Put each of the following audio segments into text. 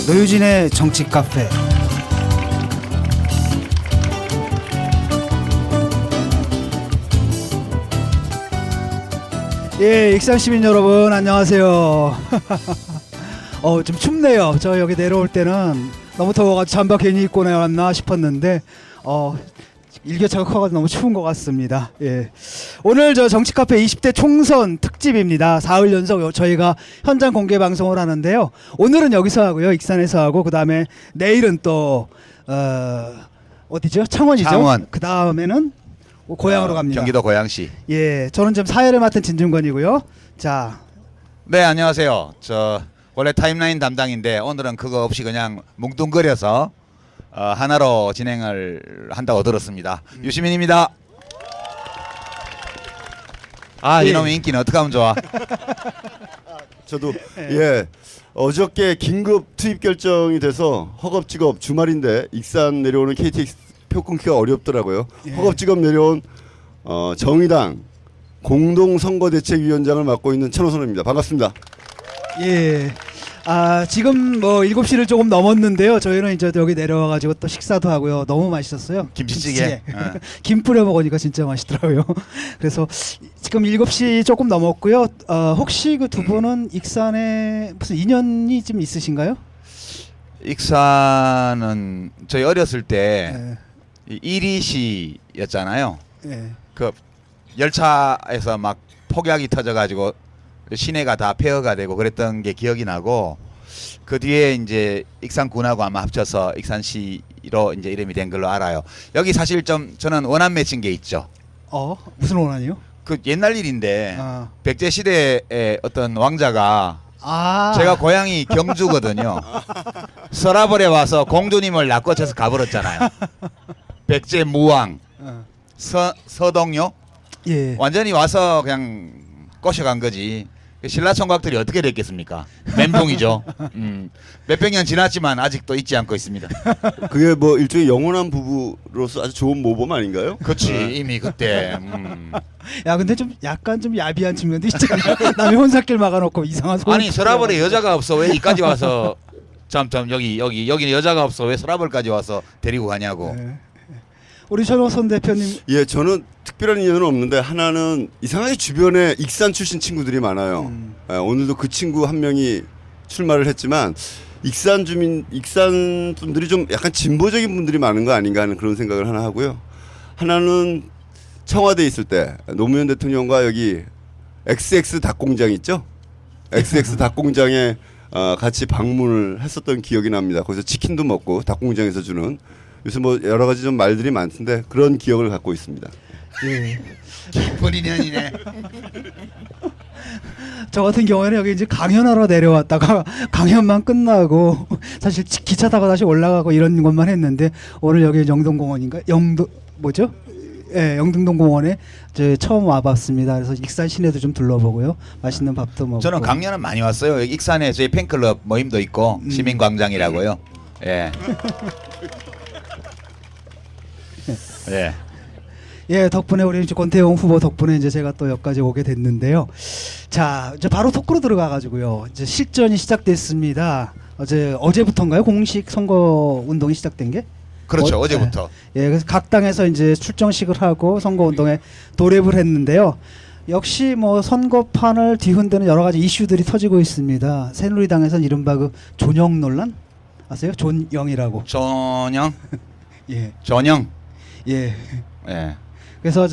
노유진의 정치 카페. 예, 익산 시민 여러분 안녕하세요. 좀 춥네요. 저 여기 내려올 때는 너무 더워가지고 잠바 괜히 입고 내려왔나 싶었는데 일교차가 커가지고 너무 추운 것 같습니다. 예. 오늘 저 정치 카페 20대 총선 특집입니다. 사흘 연속 저희가 현장 공개 방송을 하는데요. 오늘은 여기서 하고요. 익산에서 하고, 그 다음에 내일은 또 어디죠? 창원이죠. 창원. 그 다음에는 고향으로 갑니다. 경기도 고양시. 예, 저는 지금 사회를 맡은 진중권이고요. 자, 네, 안녕하세요. 저 원래 타임라인 담당인데 오늘은 그거 없이 그냥 뭉뚱그려서 하나로 진행을 한다고 들었습니다. 유시민입니다. 예. 이놈의 인기는 어떻게 하면 좋아? 저도 어저께 긴급 투입 결정이 돼서 허겁지겁 주말인데 익산 내려오는 KTX 표 끊기가 어렵더라고요. 예. 허겁지겁 내려온 정의당 공동선거대책위원장을 맡고 있는 천호선입니다. 반갑습니다. 예. 지금 뭐 7시를 조금 넘었는데요. 저희는 이제 여기 내려와가지고 또 식사도 하고요. 너무 맛있었어요. 김치찌개. 김 뿌려 먹으니까 진짜 맛있더라고요. 그래서 지금 7시 조금 넘었고요. 혹시 그 두 분은 익산에 무슨 인연이 좀 있으신가요? 익산은 저희 어렸을 때 예. 이리시였잖아요. 예. 그 열차에서 막 폭약이 터져가지고 시내가 다 폐허가 되고 그랬던 게 기억이 나고, 그 뒤에 이제 익산군하고 아마 합쳐서 익산시로 이제 이름이 된 걸로 알아요. 여기 사실 좀 저는 원한 맺힌 게 있죠. 무슨 원한이요? 그 옛날 일인데 아. 백제 시대의 어떤 왕자가 제가 고향이 경주거든요. 서라벌에 와서 공주님을 낚아쳐서 가버렸잖아요. 백제 무왕 서동요 예. 완전히 와서 그냥 꼬셔간 거지. 신라 총각들이 어떻게 됐겠습니까? 멘붕이죠. 몇백 년 지났지만 아직도 잊지 않고 있습니다. 그게 뭐 일종의 영원한 부부로서 아주 좋은 모범 아닌가요? 그렇지. 이미 그때. 야, 근데 좀 약간 좀 야비한 측면도 있잖아요. 남의 혼사길 막아놓고 이상한 소리. 아니 서라벌에 여자가 없어 왜 이까지 와서 참 여기는 여자가 없어 왜 서라벌까지 와서 데리고 가냐고. 네. 우리 전호선 대표님. 예, 저는 특별한 인연은 없는데 하나는 이상하게 주변에 익산 출신 친구들이 많아요. 오늘도 그 친구 한 명이 출마를 했지만 익산 분들이 좀 약간 진보적인 분들이 많은 거 아닌가 하는 그런 생각을 하나 하고요. 하나는 청와대에 있을 때 노무현 대통령과 여기 XX 닭공장 있죠? XX 닭공장에 같이 방문을 했었던 기억이 납니다. 거기서 치킨도 먹고 닭공장에서 주는, 요새 뭐 여러 가지 좀 말들이 많던데 그런 기억을 갖고 있습니다. 예. 깊은 인연이네. 저 같은 경우에는 여기 이제 강연하러 내려왔다가 강연만 끝나고 사실 기차 타고 다시 올라가고 이런 것만 했는데, 오늘 여기 영동공원인가? 영등동 공원에 처음 와봤습니다. 그래서 익산 시내도 좀 둘러보고요. 맛있는 밥도 먹고. 저는 강연은 많이 왔어요. 여기 익산에 저희 팬클럽 모임도 있고 시민광장이라고요. 예. 예. 예, 덕분에 우리 이제 권태용 후보 덕분에 이제 제가 또 여기까지 오게 됐는데요. 자, 이제 바로 토크로 들어가가지고요. 이제 실전이 시작됐습니다. 어제부터인가요? 공식 선거 운동이 시작된 게? 그렇죠. 어제부터. 예, 그래서 각 당에서 이제 출정식을 하고 선거 운동에 돌입을 했는데요. 역시 뭐 선거판을 뒤흔드는 여러 가지 이슈들이 터지고 있습니다. 새누리당에서는 이른바 그 존영 논란 아세요? 존영이라고. 전영. 예, 전영. 예. 예. 그래서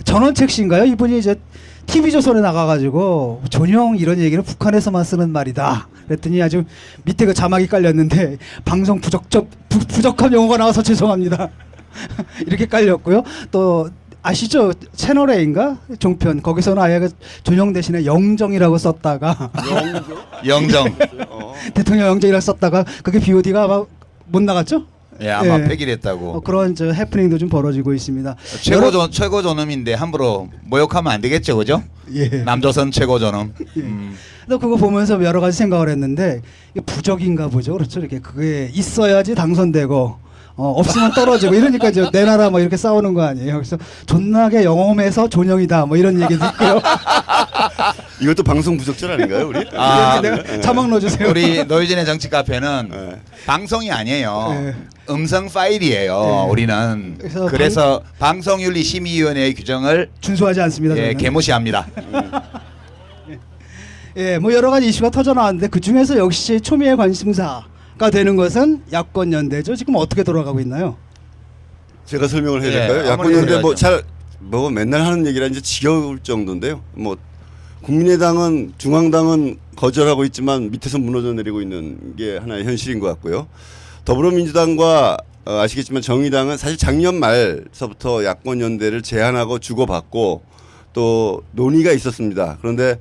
전원책 씨인가요? 이분이 이제 TV조선에 나가가지고 존영 이런 얘기는 북한에서만 쓰는 말이다. 그랬더니 아주 밑에 그 자막이 깔렸는데 방송 부적합 용어가 나와서 죄송합니다. 이렇게 깔렸고요. 또 아시죠? 채널A인가? 종편 거기서는 아예 그 존영 대신에 영정이라고 썼다가 영정. 대통령 영정이라고 썼다가 그게 BOD가 아마 못 나갔죠? 예, 아마 예. 폐기됐다고. 그런 해프닝도 좀 벌어지고 있습니다. 최고 존엄인데 함부로 모욕하면 안 되겠죠, 그죠? 예. 남조선 최고 존엄. 또 그거 보면서 여러 가지 생각을 했는데 이게 부적인가 보죠. 그렇죠. 이렇게 그게 있어야지 당선되고 없으면 떨어지고 이러니까 이제 내 나라 뭐 이렇게 싸우는 거 아니에요. 그래서 존나게 영험해서 존영이다 뭐 이런 얘기도 있고요. 이것도 방송 부적절 아닌가요, 우리? 아, 내가 자막 넣어주세요. 우리 노유진의 정치 카페는 네. 방송이 아니에요. 네. 음성 파일이에요. 네. 우리는 그래서 그래서 방송윤리심의위원회의 규정을 준수하지 않습니다. 예, 저는. 개무시합니다. 예, 뭐 여러 가지 이슈가 터져 나왔는데 그 중에서 역시 초미의 관심사가 되는 것은 야권 연대죠. 지금 어떻게 돌아가고 있나요? 제가 설명을 해야 예, 될까요? 아무래도 야권연대 뭐 그래야죠. 뭐 맨날 하는 얘기라 이제 지겨울 정도인데요. 뭐 국민의당은 중앙당은 거절하고 있지만 밑에서 무너져 내리고 있는 게 하나의 현실인 것 같고요. 더불어민주당과 아시겠지만 정의당은 사실 작년 말서부터 야권 연대를 제안하고 주고받고 또 논의가 있었습니다. 그런데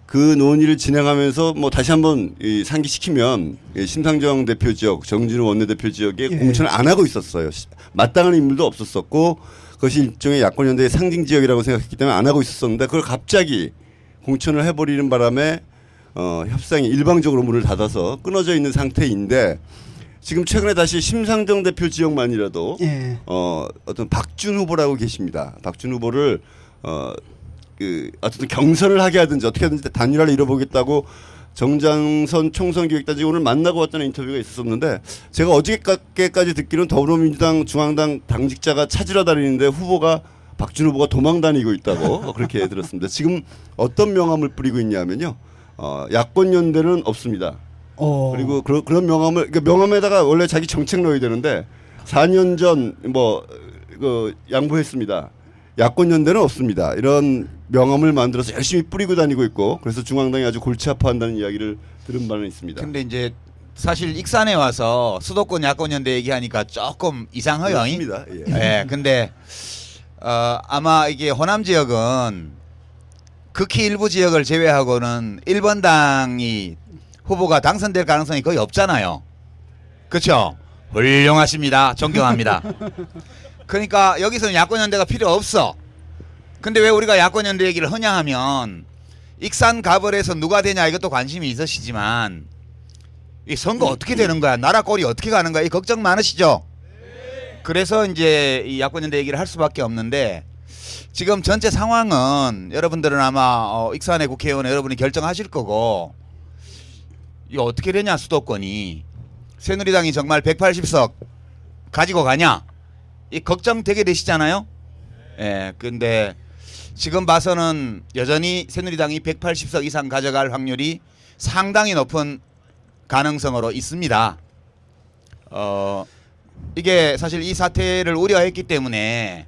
그 논의를 진행하면서 뭐 다시 한번 상기시키면 심상정 대표 지역, 정진우 원내대표 지역에 예. 공천을 안 하고 있었어요. 마땅한 인물도 없었었고 그것이 일종의 야권 연대의 상징 지역이라고 생각했기 때문에 안 하고 있었었는데 그걸 갑자기 공천을 해버리는 바람에 협상이 일방적으로 문을 닫아서 끊어져 있는 상태인데 지금 최근에 다시 심상정 대표 지역만이라도 예. 어떤 박준 후보라고 계십니다. 박준 후보를 어떤 경선을 하게 하든지 어떻게 하든지 단일화를 이뤄보겠다고 정장선 총선기획단지 오늘 만나고 왔다는 인터뷰가 있었는데 제가 어저께까지 듣기로는 더불어민주당 중앙당 당직자가 찾으러 다니는데 후보가 박준 후보가 도망 다니고 있다고 그렇게 들었습니다. 지금 어떤 명함을 뿌리고 있냐면요. 야권 연대는 없습니다. 그리고 그런 명함을 그러니까 명함에다가 원래 자기 정책 넣어야 되는데 4년 전 뭐 양보했습니다. 야권 연대는 없습니다. 이런 명함을 만들어서 열심히 뿌리고 다니고 있고 그래서 중앙당이 아주 골치 아파한다는 이야기를 들은 바는 있습니다. 근데 이제 사실 익산에 와서 수도권 야권 연대 얘기하니까 조금 이상해요. 그렇습니다. 예. 예, 근데 아마 이게 호남 지역은 극히 일부 지역을 제외하고는 1번 당이 후보가 당선될 가능성이 거의 없잖아요. 그렇죠? 훌륭하십니다. 존경합니다. 그러니까 여기서는 야권연대가 필요 없어. 근데 왜 우리가 야권연대 얘기를 하냐 하면 익산 가벌에서 누가 되냐 이것도 관심이 있으시지만 이 선거 어떻게 되는 거야? 나라 꼴이 어떻게 가는 거야? 이 걱정 많으시죠? 그래서 이제 이 야권연대 얘기를 할 수밖에 없는데 지금 전체 상황은 여러분들은 아마 익산의 국회의원 여러분이 결정하실 거고 이거 어떻게 되냐 수도권이 새누리당이 정말 180석 가지고 가냐 이 걱정되게 되시잖아요. 예, 근데 지금 봐서는 여전히 새누리당이 180석 이상 가져갈 확률이 상당히 높은 가능성으로 있습니다. 이게 사실 이 사태를 우려했기 때문에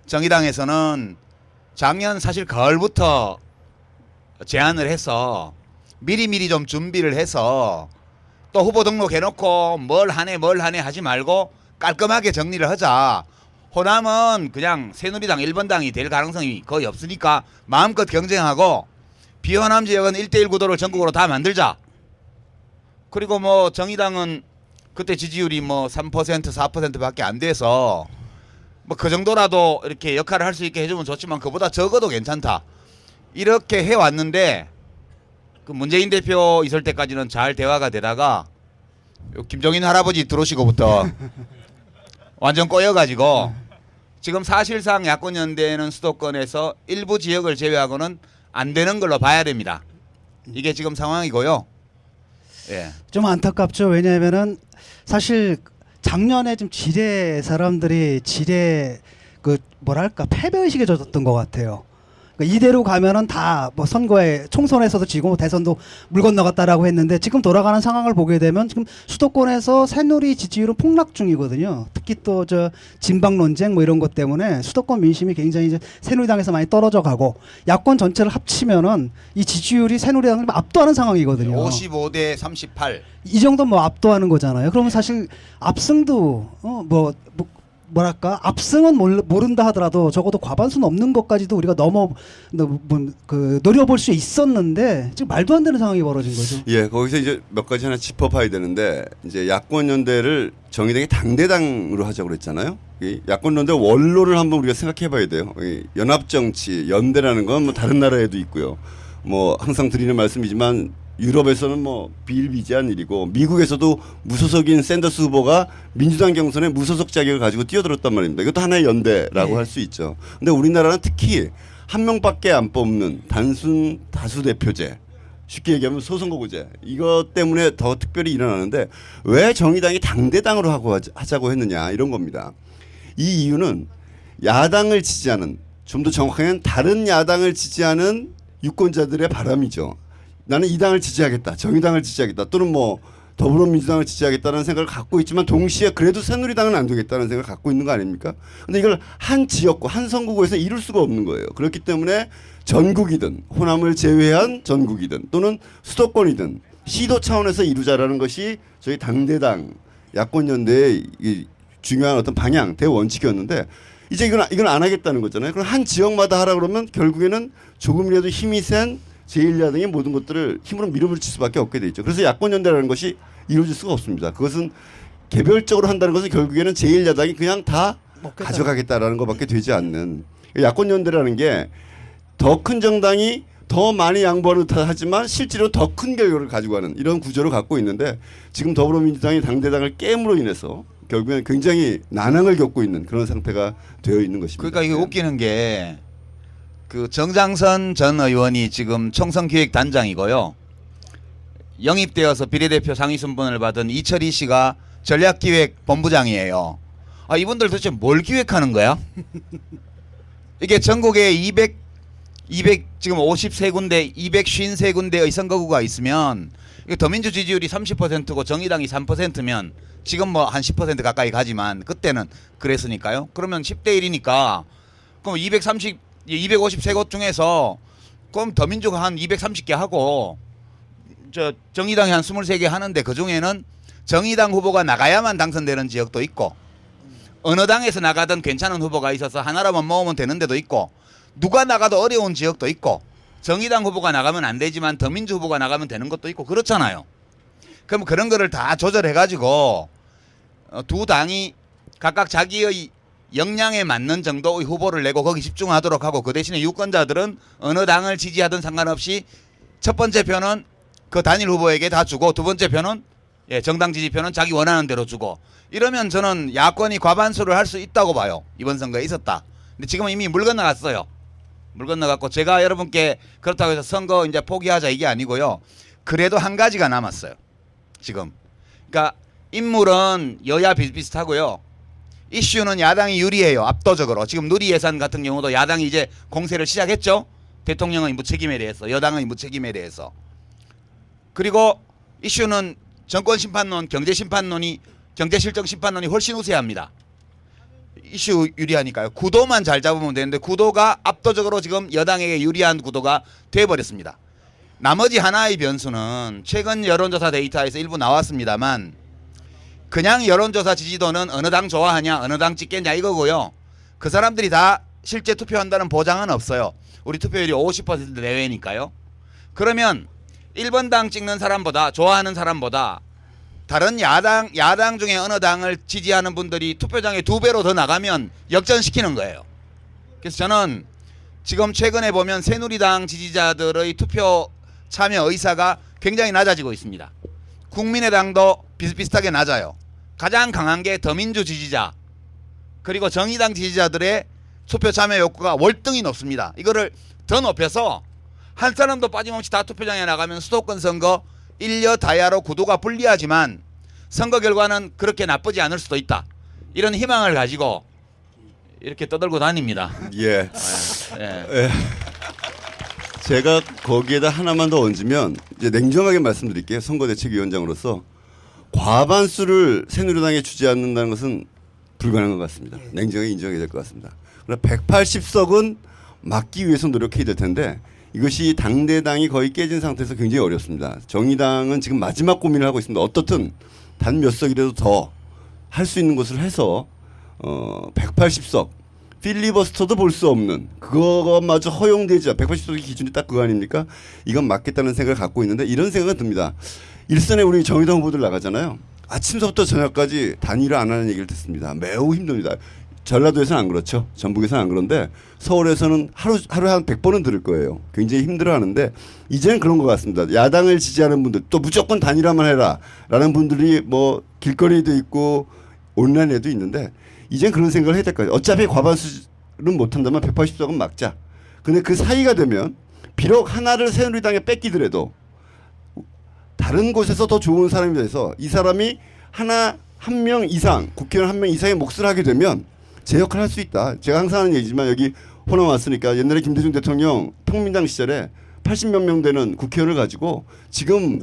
정의당에서는 작년 사실 가을부터 제안을 해서 미리미리 좀 준비를 해서 또 후보 등록해놓고 뭘 하네 하지 말고 깔끔하게 정리를 하자. 호남은 그냥 새누리당 1번당이 될 가능성이 거의 없으니까 마음껏 경쟁하고 비호남 지역은 1대1 구도를 전국으로 다 만들자. 그리고 뭐 정의당은 그때 지지율이 뭐 3% 4%밖에 안 돼서 뭐 그 정도라도 이렇게 역할을 할 수 있게 해주면 좋지만 그보다 적어도 괜찮다. 이렇게 해왔는데 그 문재인 대표 있을 때까지는 잘 대화가 되다가 김종인 할아버지 들어오시고부터 완전 꼬여가지고 지금 사실상 야권연대는 수도권에서 일부 지역을 제외하고는 안 되는 걸로 봐야 됩니다. 이게 지금 상황이고요. 예. 좀 안타깝죠. 왜냐하면은 사실 작년에 좀 사람들이 그 뭐랄까 패배의식에 젖었던 것 같아요. 그러니까 이대로 가면은 다 뭐 선거에 총선에서도 지고 대선도 물 건너갔다라고 했는데 지금 돌아가는 상황을 보게 되면 지금 수도권에서 새누리 지지율은 폭락 중이거든요. 특히 또 저 진박 논쟁 뭐 이런 것 때문에 수도권 민심이 굉장히 이제 새누리당에서 많이 떨어져 가고 야권 전체를 합치면은 이 지지율이 새누리당을 압도하는 상황이거든요. 55대 38. 이 정도 뭐 압도하는 거잖아요. 그러면 사실 압승도 뭐랄까 압승은 모른다 하더라도 적어도 과반수 넘는 것까지도 우리가 노려볼 수 있었는데 지금 말도 안 되는 상황이 벌어진 거죠. 예, 거기서 이제 몇 가지 하나 짚어봐야 되는데 이제 야권 연대를 정의당이 당대당으로 하자고 그랬잖아요. 이 야권 연대 원로를 한번 우리가 생각해봐야 돼요. 이 연합정치 연대라는 건 뭐 다른 나라에도 있고요. 뭐 항상 드리는 말씀이지만 유럽에서는 뭐 비일비재한 일이고 미국에서도 무소속인 샌더스 후보가 민주당 경선에 무소속 자격을 가지고 뛰어들었단 말입니다. 이것도 하나의 연대라고 네. 할 수 있죠. 근데 우리나라는 특히 한 명밖에 안 뽑는 단순 다수 대표제, 쉽게 얘기하면 소선거구제, 이것 때문에 더 특별히 일어나는데 왜 정의당이 당대당으로 하자고 했느냐, 이런 겁니다. 이 이유는 야당을 지지하는, 좀 더 정확하게는 다른 야당을 지지하는 유권자들의 바람이죠. 나는 이 당을 지지하겠다, 정의당을 지지하겠다, 또는 뭐 더불어민주당을 지지하겠다는 생각을 갖고 있지만 동시에 그래도 새누리당은 안 되겠다는 생각을 갖고 있는 거 아닙니까? 근데 이걸 한 지역구, 한 선거구에서 이룰 수가 없는 거예요. 그렇기 때문에 전국이든 호남을 제외한 전국이든 또는 수도권이든 시도 차원에서 이루자라는 것이 저희 당대당 야권연대의 이 중요한 어떤 방향, 대원칙이었는데 이제 이건 안 하겠다는 거잖아요. 그럼 한 지역마다 하라 그러면 결국에는 조금이라도 힘이 센 제1야당의 모든 것들을 힘으로 밀어붙일 수밖에 없게 돼 있죠. 그래서 야권연대라는 것이 이루어질 수가 없습니다. 그것은 개별적으로 한다는 것은 결국에는 제1야당이 그냥 다 먹겠다. 가져가겠다라는 것밖에 되지 않는, 야권연대라는 게 더 큰 정당이 더 많이 양보하는 듯 하지만 실제로 더 큰 결과를 가지고 가는 이런 구조를 갖고 있는데 지금 더불어민주당이 당대당을 깨므로 인해서 결국에는 굉장히 난항을 겪고 있는 그런 상태가 되어 있는 것입니다. 그러니까 이게 웃기는 게 그 정장선 전 의원이 지금 총선기획단장이고요. 영입되어서 비례대표 상위 순번을 받은 이철희 씨가 전략기획본부장이에요. 아, 이분들 도대체 뭘 기획하는 거야? 이게 전국에 200 지금 53군데 253군데의 선거구가 있으면 이게 더민주 지지율이 30%고 정의당이 3%면 지금 뭐 한 10% 가까이 가지만 그때는 그랬으니까요. 그러면 10대 1이니까 그럼 253곳 중에서 그럼 더민주가 한 230개 하고 저 정의당이 한 23개 하는데 그 중에는 정의당 후보가 나가야만 당선되는 지역도 있고 어느 당에서 나가든 괜찮은 후보가 있어서 하나로만 모으면 되는 데도 있고 누가 나가도 어려운 지역도 있고 정의당 후보가 나가면 안 되지만 더민주 후보가 나가면 되는 것도 있고 그렇잖아요. 그럼 그런 거를 다 조절해가지고 두 당이 각각 자기의 역량에 맞는 정도의 후보를 내고 거기 집중하도록 하고 그 대신에 유권자들은 어느 당을 지지하든 상관없이 첫 번째 표는 그 단일 후보에게 다 주고 두 번째 표는 정당 지지표는 자기 원하는 대로 주고 이러면 저는 야권이 과반수를 할 수 있다고 봐요. 이번 선거에 있었다. 근데 지금은 이미 물 건너갔어요. 물 건너갔고 제가 여러분께 그렇다고 해서 선거 이제 포기하자 이게 아니고요. 그래도 한 가지가 남았어요. 지금. 그러니까 인물은 여야 비슷비슷하고요. 이슈는 야당이 유리해요. 압도적으로. 지금 누리 예산 같은 경우도 야당이 이제 공세를 시작했죠. 대통령의 무책임에 대해서, 여당의 무책임에 대해서. 그리고 이슈는 정권 심판론, 경제 심판론이, 경제 실정 심판론이 훨씬 우세합니다. 이슈 유리하니까요. 구도만 잘 잡으면 되는데 구도가 압도적으로 지금 여당에게 유리한 구도가 돼버렸습니다. 나머지 하나의 변수는 최근 여론조사 데이터에서 일부 나왔습니다만 그냥 여론조사 지지도는 어느 당 좋아하냐 어느 당 찍겠냐 이거고요. 그 사람들이 다 실제 투표한다는 보장은 없어요. 우리 투표율이 50% 내외니까요. 그러면 1번 당 찍는 사람보다 좋아하는 사람보다 다른 야당 중에 어느 당을 지지하는 분들이 투표장에 2배로 더 나가면 역전시키는 거예요. 그래서 저는 지금 최근에 보면 새누리당 지지자들의 투표 참여 의사가 굉장히 낮아지고 있습니다. 국민의당도 비슷비슷하게 낮아요. 가장 강한 게 더민주 지지자 그리고 정의당 지지자들의 투표 참여 욕구가 월등히 높습니다. 이거를 더 높여서 한 사람도 빠짐없이 다 투표장에 나가면 수도권 선거 일여 다야로 구도가 불리하지만 선거 결과는 그렇게 나쁘지 않을 수도 있다. 이런 희망을 가지고 이렇게 떠들고 다닙니다. 예. 예. 제가 거기에다 하나만 더 얹으면 이제 냉정하게 말씀드릴게요. 선거대책위원장으로서 과반수를 새누리당에 주지 않는다는 것은 불가능한 것 같습니다. 냉정하게 인정해야 될 것 같습니다. 그러나 180석은 막기 위해서 노력해야 될 텐데 이것이 당대당이 거의 깨진 상태에서 굉장히 어렵습니다. 정의당은 지금 마지막 고민을 하고 있습니다. 어떻든 단 몇 석이라도 더 할 수 있는 것을 해서 180석 필리버스터도 볼 수 없는 그거마저 허용되지 않아. 180석의 기준이 딱 그거 아닙니까? 이건 맞겠다는 생각을 갖고 있는데 이런 생각은 듭니다. 일선에 우리 정의당 후보들 나가잖아요. 아침서부터 저녁까지 단일화 안 하는 얘기를 듣습니다. 매우 힘듭니다. 전라도에서는 안 그렇죠. 전북에서는 안 그런데 서울에서는 하루에 한 100번은 들을 거예요. 굉장히 힘들어하는데 이제는 그런 것 같습니다. 야당을 지지하는 분들 또 무조건 단일화만 해라라는 분들이 뭐 길거리에도 있고 온라인에도 있는데 이제는 그런 생각을 해야 될 거예요. 어차피 과반수는 못한다면 180석은 막자. 근데 그 사이가 되면 비록 하나를 새누리당에 뺏기더라도 다른 곳에서 더 좋은 사람이 돼서 이 사람이 한 명 이상 국회의원 한 명 이상의 몫을 하게 되면 제 역할을 할 수 있다. 제가 항상 하는 얘기지만 여기 호남 왔으니까 옛날에 김대중 대통령 평민당 시절에 80몇 명 되는 국회의원을 가지고 지금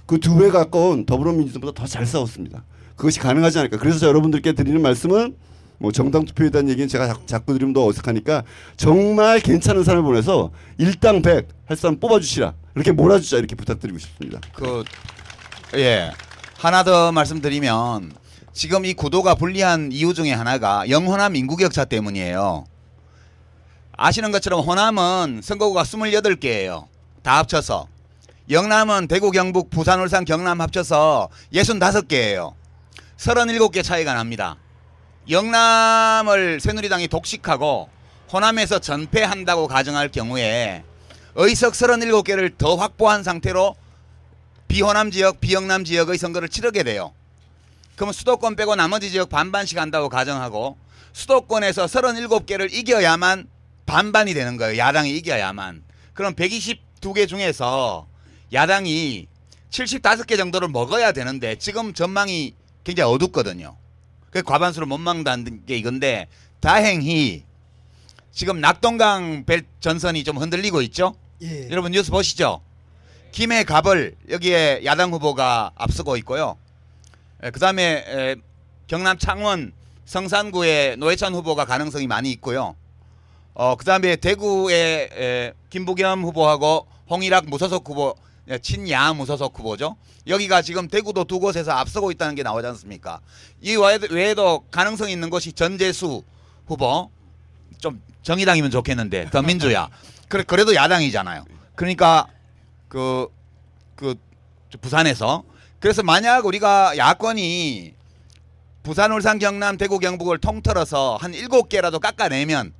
그 2배 가까운 더불어민주당보다 더 잘 싸웠습니다. 그것이 가능하지 않을까. 그래서 여러분들께 드리는 말씀은 뭐 정당 투표에 대한 얘기는 제가 자꾸 드리면 더 어색하니까 정말 괜찮은 사람을 보내서 일당 100 할 사람 뽑아주시라. 이렇게 몰아주자 이렇게 부탁드리고 싶습니다. 예. 하나 더 말씀드리면 지금 이 구도가 불리한 이유 중에 하나가 영호남 인구격차 때문이에요. 아시는 것처럼 호남은 선거구가 28개예요. 다 합쳐서. 영남은 대구, 경북, 부산, 울산, 경남 합쳐서 65개예요. 37개 차이가 납니다. 영남을 새누리당이 독식하고 호남에서 전패한다고 가정할 경우에 의석 37개를 더 확보한 상태로 비호남 지역, 비영남 지역의 선거를 치르게 돼요. 그러면 수도권 빼고 나머지 지역 반반씩 한다고 가정하고 수도권에서 37개를 이겨야만 반반이 되는 거예요. 야당이 이겨야만. 그럼 122개 중에서 야당이 75개 정도를 먹어야 되는데 지금 전망이 굉장히 어둡거든요. 그 과반수를 못 막는다는 게 이건데 다행히 지금 낙동강 벨 전선이 좀 흔들리고 있죠. 예. 여러분 뉴스 보시죠. 김해 갑을 여기에 야당 후보가 앞서고 있고요. 그 다음에 경남 창원 성산구에 노회찬 후보가 가능성이 많이 있고요. 그 다음에 대구에 김부겸 후보하고 홍일학 무소속 후보, 친야 무소속 후보죠. 여기가 지금 대구도 두 곳에서 앞서고 있다는 게 나오지 않습니까? 이 외에도 가능성이 있는 것이 전재수 후보, 좀 정의당이면 좋겠는데 더 민주야. 그래도 야당이잖아요. 그러니까 그 부산에서 그래서 만약 우리가 야권이 부산, 울산, 경남, 대구, 경북을 통틀어서 한 7개라도 깎아내면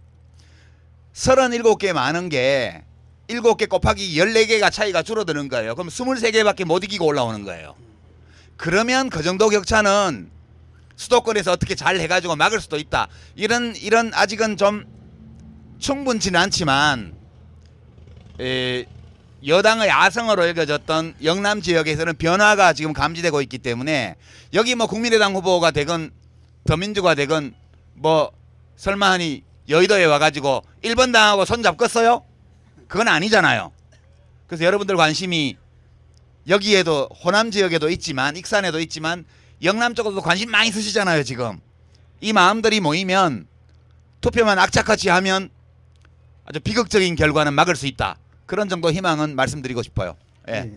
37개 많은 게 7개 곱하기 14개가 차이가 줄어드는 거예요. 그럼 23개밖에 못 이기고 올라오는 거예요. 그러면 그 정도 격차는 수도권에서 어떻게 잘 해가지고 막을 수도 있다. 이런 아직은 좀 충분치는 않지만 여당의 아성으로 여겨졌던 영남 지역에서는 변화가 지금 감지되고 있기 때문에 여기 뭐 국민의당 후보가 되건 더민주가 되건 뭐 설마 하니 여의도에 와가지고 1번 당하고 손 잡겠어요? 그건 아니잖아요. 그래서 여러분들 관심이 여기에도 호남 지역에도 있지만 익산에도 있지만 영남 쪽에도 관심 많이 쓰시잖아요. 지금 이 마음들이 모이면 투표만 악착같이 하면 아주 비극적인 결과는 막을 수 있다. 그런 정도 희망은 말씀드리고 싶어요. 예. 예.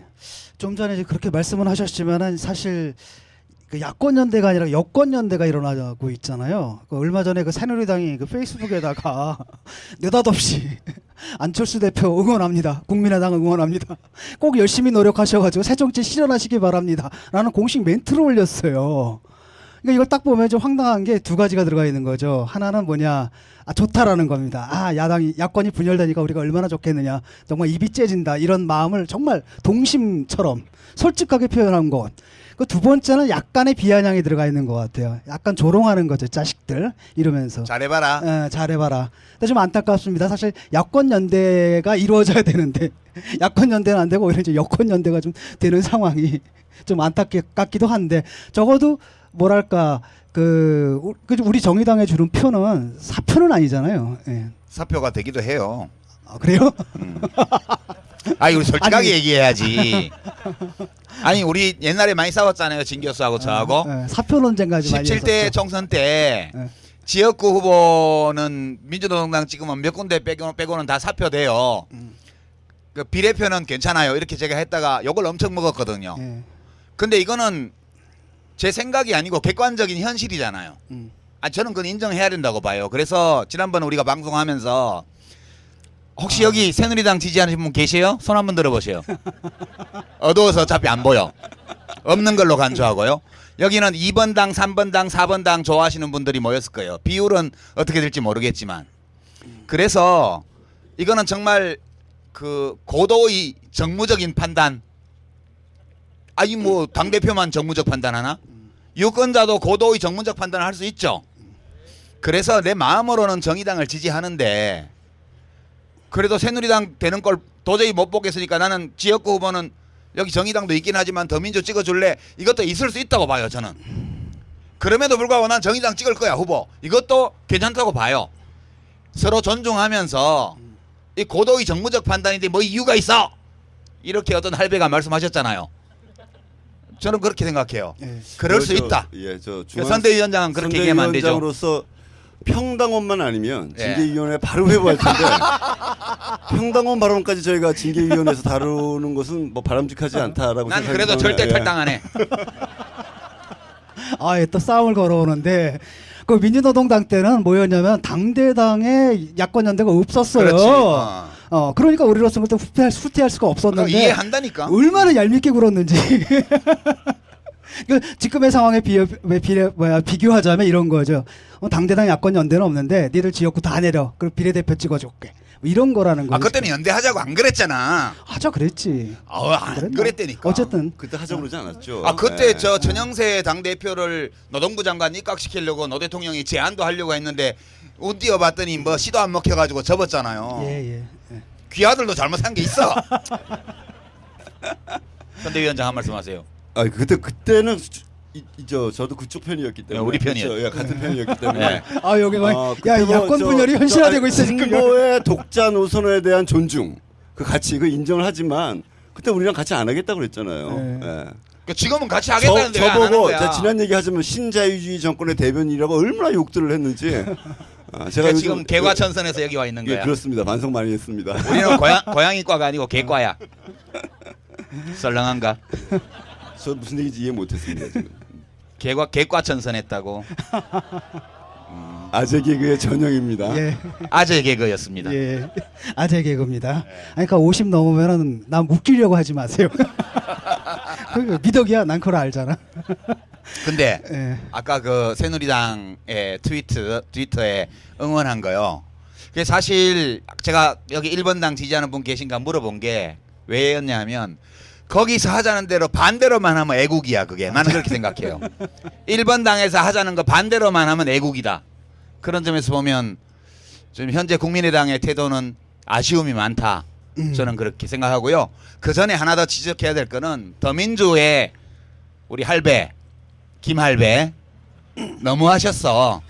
좀 전에 이제 그렇게 말씀은 하셨지만은 사실 그 야권 연대가 아니라 여권 연대가 일어나고 있잖아요. 그 얼마 전에 그 새누리당이 그 페이스북에다가 느닷없이 안철수 대표 응원합니다. 국민의당 응원합니다. 꼭 열심히 노력하셔가지고 새 정치 실현하시기 바랍니다.라는 공식 멘트를 올렸어요. 그러니까 이걸 딱 보면 좀 황당한 게 두 가지가 들어가 있는 거죠. 하나는 뭐냐, 좋다라는 겁니다. 야권이 분열되니까 우리가 얼마나 좋겠느냐, 정말 입이 째진다, 이런 마음을 정말 동심처럼 솔직하게 표현한 것. 그 두 번째는 약간의 비아냥이 들어가 있는 것 같아요. 약간 조롱하는 거죠, 자식들 이러면서. 잘해봐라. 잘해봐라. 근데 좀 안타깝습니다. 사실 야권 연대가 이루어져야 되는데 야권 연대는 안 되고 오히려 이제 여권 연대가 좀 되는 상황이 좀 안타깝기도 한데, 적어도 뭐랄까 우리 정의당에 주는 표는 사표는 아니잖아요. 예. 사표가 되기도 해요. 그래요? 아니 우리 솔직하게 아니, 얘기해야지. 아니 우리 옛날에 많이 싸웠잖아요. 진 교수하고 저하고. 사표 논쟁까지 많이 17대 했었죠. 총선 때 예. 지역구 후보는 민주노동당 찍으면 몇 군데 빼고는 다 사표돼요. 그 비례표는 괜찮아요. 이렇게 제가 했다가 욕을 엄청 먹었거든요. 예. 근데 이거는 제 생각이 아니고 객관적인 현실이잖아요. 저는 그건 인정해야 된다고 봐요. 그래서 지난번 우리가 방송하면서 혹시 여기 새누리당 지지하는 분 계세요? 손 한번 들어보세요. 어두워서 어차피 안 보여. 없는 걸로 간주하고요. 여기는 2번당, 3번당, 4번당 좋아하시는 분들이 모였을 거예요. 비율은 어떻게 될지 모르겠지만. 그래서 이거는 정말 그 고도의 정무적인 판단. 아니 뭐 당대표만 정무적 판단하나? 유권자도 고도의 정무적 판단을 할 수 있죠. 그래서 내 마음으로는 정의당을 지지하는데 그래도 새누리당 되는 걸 도저히 못 보겠으니까 나는 지역구 후보는 여기 정의당도 있긴 하지만 더민주 찍어줄래? 이것도 있을 수 있다고 봐요 저는. 그럼에도 불구하고 난 정의당 찍을 거야 후보. 이것도 괜찮다고 봐요. 서로 존중하면서 이 고도의 정무적 판단인데 뭐 이유가 있어? 이렇게 어떤 할배가 말씀하셨잖아요. 저는 그렇게 생각해요. 예. 그럴 수 있다. 예, 저 선대위원장은 그렇게 얘기하면 안 되죠. 선대위원장으로서 평당원만 아니면 예. 징계위원회 바로 회부할 텐데 평당원 발언까지 저희가 징계위원회에서 다루는 것은 뭐 바람직하지 않다라고 난 생각하기 그래도 때문에, 절대 예. 탈당 안 해. 아, 예, 또 싸움을 걸어오는데 그 민주노동당 때는 뭐였냐면 당대당에 야권 연대가 없었어요. 그렇지. 그러니까 우리로서는 그때 후퇴할 수가 그거 없었는데 이해한다니까. 얼마나 얄밉게 굴었는지. 그 지금의 상황에 비교하자면 이런 거죠. 당대당 야권 연대는 없는데 니들 지역구 다 내려. 그리고 비례대표 찍어줄게. 뭐 이런 거라는 거죠. 그때는 연대하자고 안 그랬잖아. 하자 그랬지. 안 그랬나? 그랬다니까. 어쨌든 그때 하자고 그러지 않았죠. 그때 예. 저 전영세 당 대표를 노동부 장관 입각시키려고 노 대통령이 제안도 하려고 했는데 운 띄워봤더니 뭐 시도 안 먹혀가지고 접었잖아요. 예. 귀하들도 잘못한 게 있어. 선대위원장 한 말씀하세요. 그때는 저도 그쪽 편이었기 때문에 우리 편이었죠. 그렇죠. 예, 같은 편이었기 때문에 네. 아 여기 그때 야 뭐 야권 저- 분열이 현실화되고 있어 지금. 진보의 독자 노선에 대한 존중, 그 가치 그 인정을 하지만 그때 우리랑 같이 안 하겠다고 그랬잖아요. 네. 예. 그 지금은 같이 하겠다는데 왜 안 하는 저보고 거야? 제가 지난 얘기 하자면 신자유주의 정권의 대변이라고 얼마나 욕들을 했는지. 제가 그러니까 지금 개과천선에서 여기 와 있는 예, 거야. 그렇습니다. 반성 많이 했습니다. 우리는 고양이과가 아니고 개과야. 썰렁한가? 저 무슨 얘기인지 이해 못했습니다. 지금. 개과천선했다고. 아재 개그의 전형입니다. 예. 아재 개그였습니다. 예. 아재 개그입니다. 아니, 그러니까 50 넘으면은 나 웃기려고 하지 마세요. 그 미덕이야. 난 그걸 알잖아. 근데 예. 아까 그 새누리당의 트위터에 응원한 거요. 그게 사실 제가 여기 1번당 지지하는 분 계신가 물어본 게 왜였냐면 거기서 하자는 대로 반대로만 하면 애국이야 그게. 나는 그렇게 생각해요. 1번당에서 하자는 거 반대로만 하면 애국이다. 그런 점에서 보면 좀 현재 국민의당의 태도는 아쉬움이 많다. 저는 그렇게 생각하고요. 그 전에 하나 더 지적해야 될 거는 더민주의 우리 할배 김할배 너무하셨어.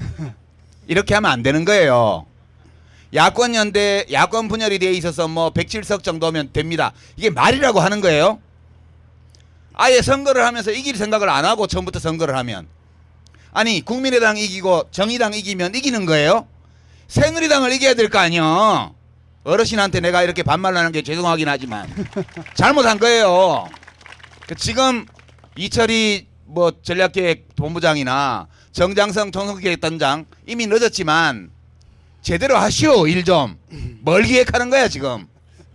이렇게 하면 안 되는 거예요. 야권 연대 야권 분열이 돼 있어서 뭐 107석 정도면 됩니다. 이게 말이라고 하는 거예요. 아예 선거를 하면서 이길 생각을 안 하고 처음부터 선거를 하면 아니 국민의당 이기고 정의당 이기면 이기는 거예요. 새누리당을 이겨야 될 거 아니야. 어르신한테 내가 이렇게 반말하는 게 죄송하긴 하지만 잘못한 거예요. 지금 이철이 뭐 전략기획 본부장이나 정장성 총선기획단장 이미 늦었지만 제대로 하시오. 일 좀. 뭘 기획하는 거야 지금.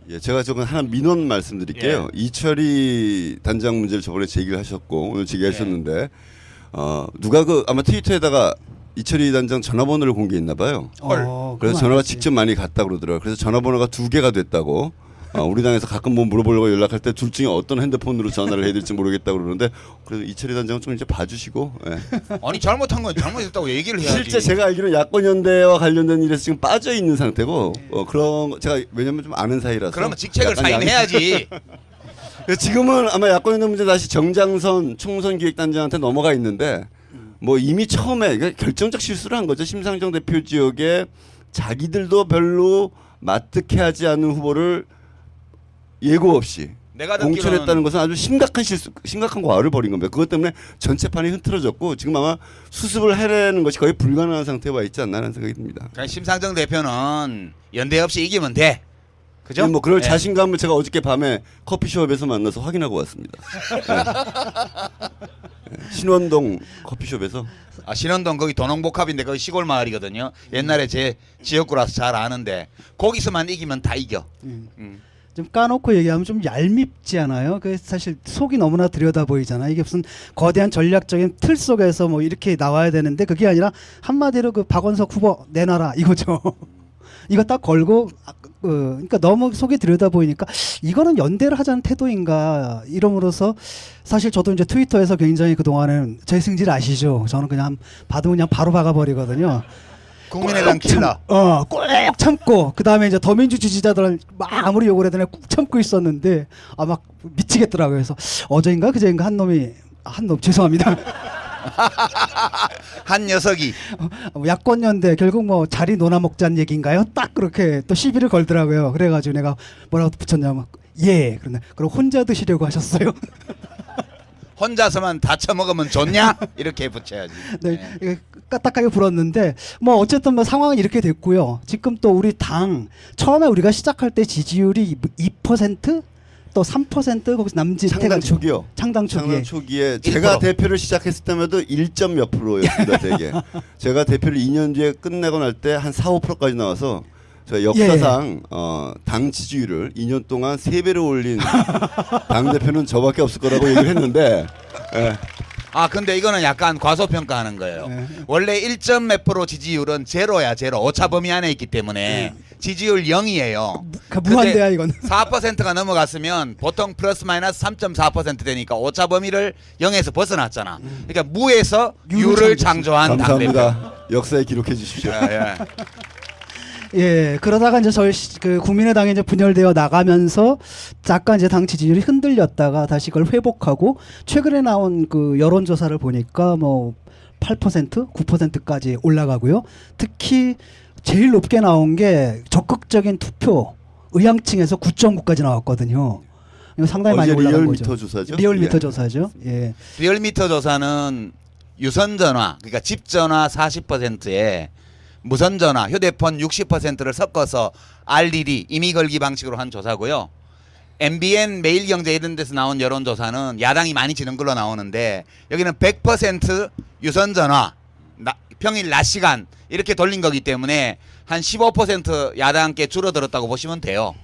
예, 제가 조금 하나 민원 말씀드릴게요. 이철이 단장 문제를 저번에 제기를 하셨고 오늘 제기하셨는데 누가 아마 트위터에다가 이철이 단장 전화번호를 공개했나 봐요. 그래서 전화가 직접 많이 갔다 그러더라고요. 그래서 전화번호가 2개가 됐다고. 우리 당에서 가끔 뭐 물어보려고 연락할 때 둘 중에 어떤 핸드폰으로 전화를 해야 될지 모르겠다고 그러는데 그래서 이철이 단장은 좀 이제 봐주시고. 예. 아니 잘못한 건 잘못했다고 얘기를 해야지. 실제 제가 알기로는 야권 연대와 관련된 일에서 지금 빠져 있는 상태고 그런 거 제가 왜냐면 좀 아는 사이라서. 그러면 직책을 약간 사임해야지. 지금은 아마 야권 연대 문제 다시 정장선 총선기획단장한테 넘어가 있는데 뭐 이미 처음에 결정적 실수를 한 거죠. 심상정 대표 지역에 자기들도 별로 마뜩해하지 않은 후보를 예고 없이 내가 공천했다는 것은 아주 심각한 실수, 심각한 과오를 벌인 겁니다. 그것 때문에 전체판이 흐트러졌고 지금 아마 수습을 해내는 것이 거의 불가능한 상태에 와 있지 않나라는 생각이 듭니다. 그러니까 심상정 대표는 연대 없이 이기면 돼. 그죠? 뭐 그럴 네. 자신감을 제가 어저께 밤에 커피숍에서 만나서 확인하고 왔습니다. 신원동 커피숍에서. 신원동 거기 도농복합인데 거기 시골 마을이거든요. 옛날에 제 지역구라서 잘 아는데 거기서만 이기면 다 이겨. 좀 까놓고 얘기하면 좀 얄밉지 않아요? 그 사실 속이 너무나 들여다 보이잖아. 이게 무슨 거대한 전략적인 틀 속에서 뭐 이렇게 나와야 되는데 그게 아니라 한마디로 그 박원석 후보 내놔라 이거죠. 이거 딱 걸고 그러니까 너무 속이 들여다 보이니까 이거는 연대를 하자는 태도인가 이러므로서 사실 저도 이제 트위터에서 굉장히 그동안은 제 승질 아시죠? 저는 그냥 받으면 그냥 바로 박아버리거든요. 국민의당 킬러. 꼭 참고 그 다음에 이제 더민주 지지자들은 막 아무리 욕을 해도 꾹 참고 있었는데 막 미치겠더라고요. 그래서 어제인가 그제인가 한 놈 죄송합니다. 한 녀석이 야권연대 결국 뭐 자리 논아 먹자는 얘기인가요? 딱 그렇게 또 시비를 걸더라고요. 그래가지고 내가 뭐라고 붙였냐면 예 그런데 그럼 혼자 드시려고 하셨어요? 혼자서만 다 처먹으면 좋냐? 이렇게 붙여야지. 네, 이게 까딱하게 불었는데 뭐 어쨌든 뭐 상황은 이렇게 됐고요. 지금 또 우리 당 처음에 우리가 시작할 때 지지율이 2%? 또 3% 거기서 남짓 창당 초기요. 창당 초기에. 창당 초기에 제가 1%. 대표를 시작했을 때마다 1점 몇 프로였습니다. 되게. 제가 대표를 2년 뒤에 끝내고 날 때 한 4, 5%까지 나와서 저희 역사상 당 지지율을 2년 동안 3배로 올린 당 대표는 저밖에 없을 거라고 얘기를 했는데 예. 아 근데 이거는 약간 과소평가하는 거예요. 네. 원래 1점 몇 프로 지지율은 제로야 제로. 오차 범위 안에 있기 때문에 지지율 0이에요. 무한대야 이건. 4%가 넘어갔으면 보통 플러스 마이너스 3.4% 되니까 오차 범위를 0에서 벗어났잖아. 그러니까 무에서 유를 창조한 당대표. 감사합니다. 역사에 기록해 주십시오. 예. 예, 그러다가 이제 저희 그 국민의당이 이제 분열되어 나가면서 잠깐 이제 당 지지율이 흔들렸다가 다시 그걸 회복하고 최근에 나온 그 여론조사를 보니까 뭐 8%, 9%까지 올라가고요. 특히 제일 높게 나온 게 적극적인 투표 의향층에서 9.9까지 나왔거든요. 이거 상당히 많이 어제 올라간 리얼미터 거죠. 조사죠? 리얼미터 예. 조사죠. 예. 리얼미터 조사는 유선 전화, 그러니까 집 전화 40%에 무선 전화, 휴대폰 60%를 섞어서 RDD 임의 걸기 방식으로 한 조사고요. MBN 매일경제 이런 데서 나온 여론조사는 야당이 많이 지는 걸로 나오는데 여기는 100% 유선 전화, 평일 낮 시간 이렇게 돌린 거기 때문에 한 15% 야당께 줄어들었다고 보시면 돼요.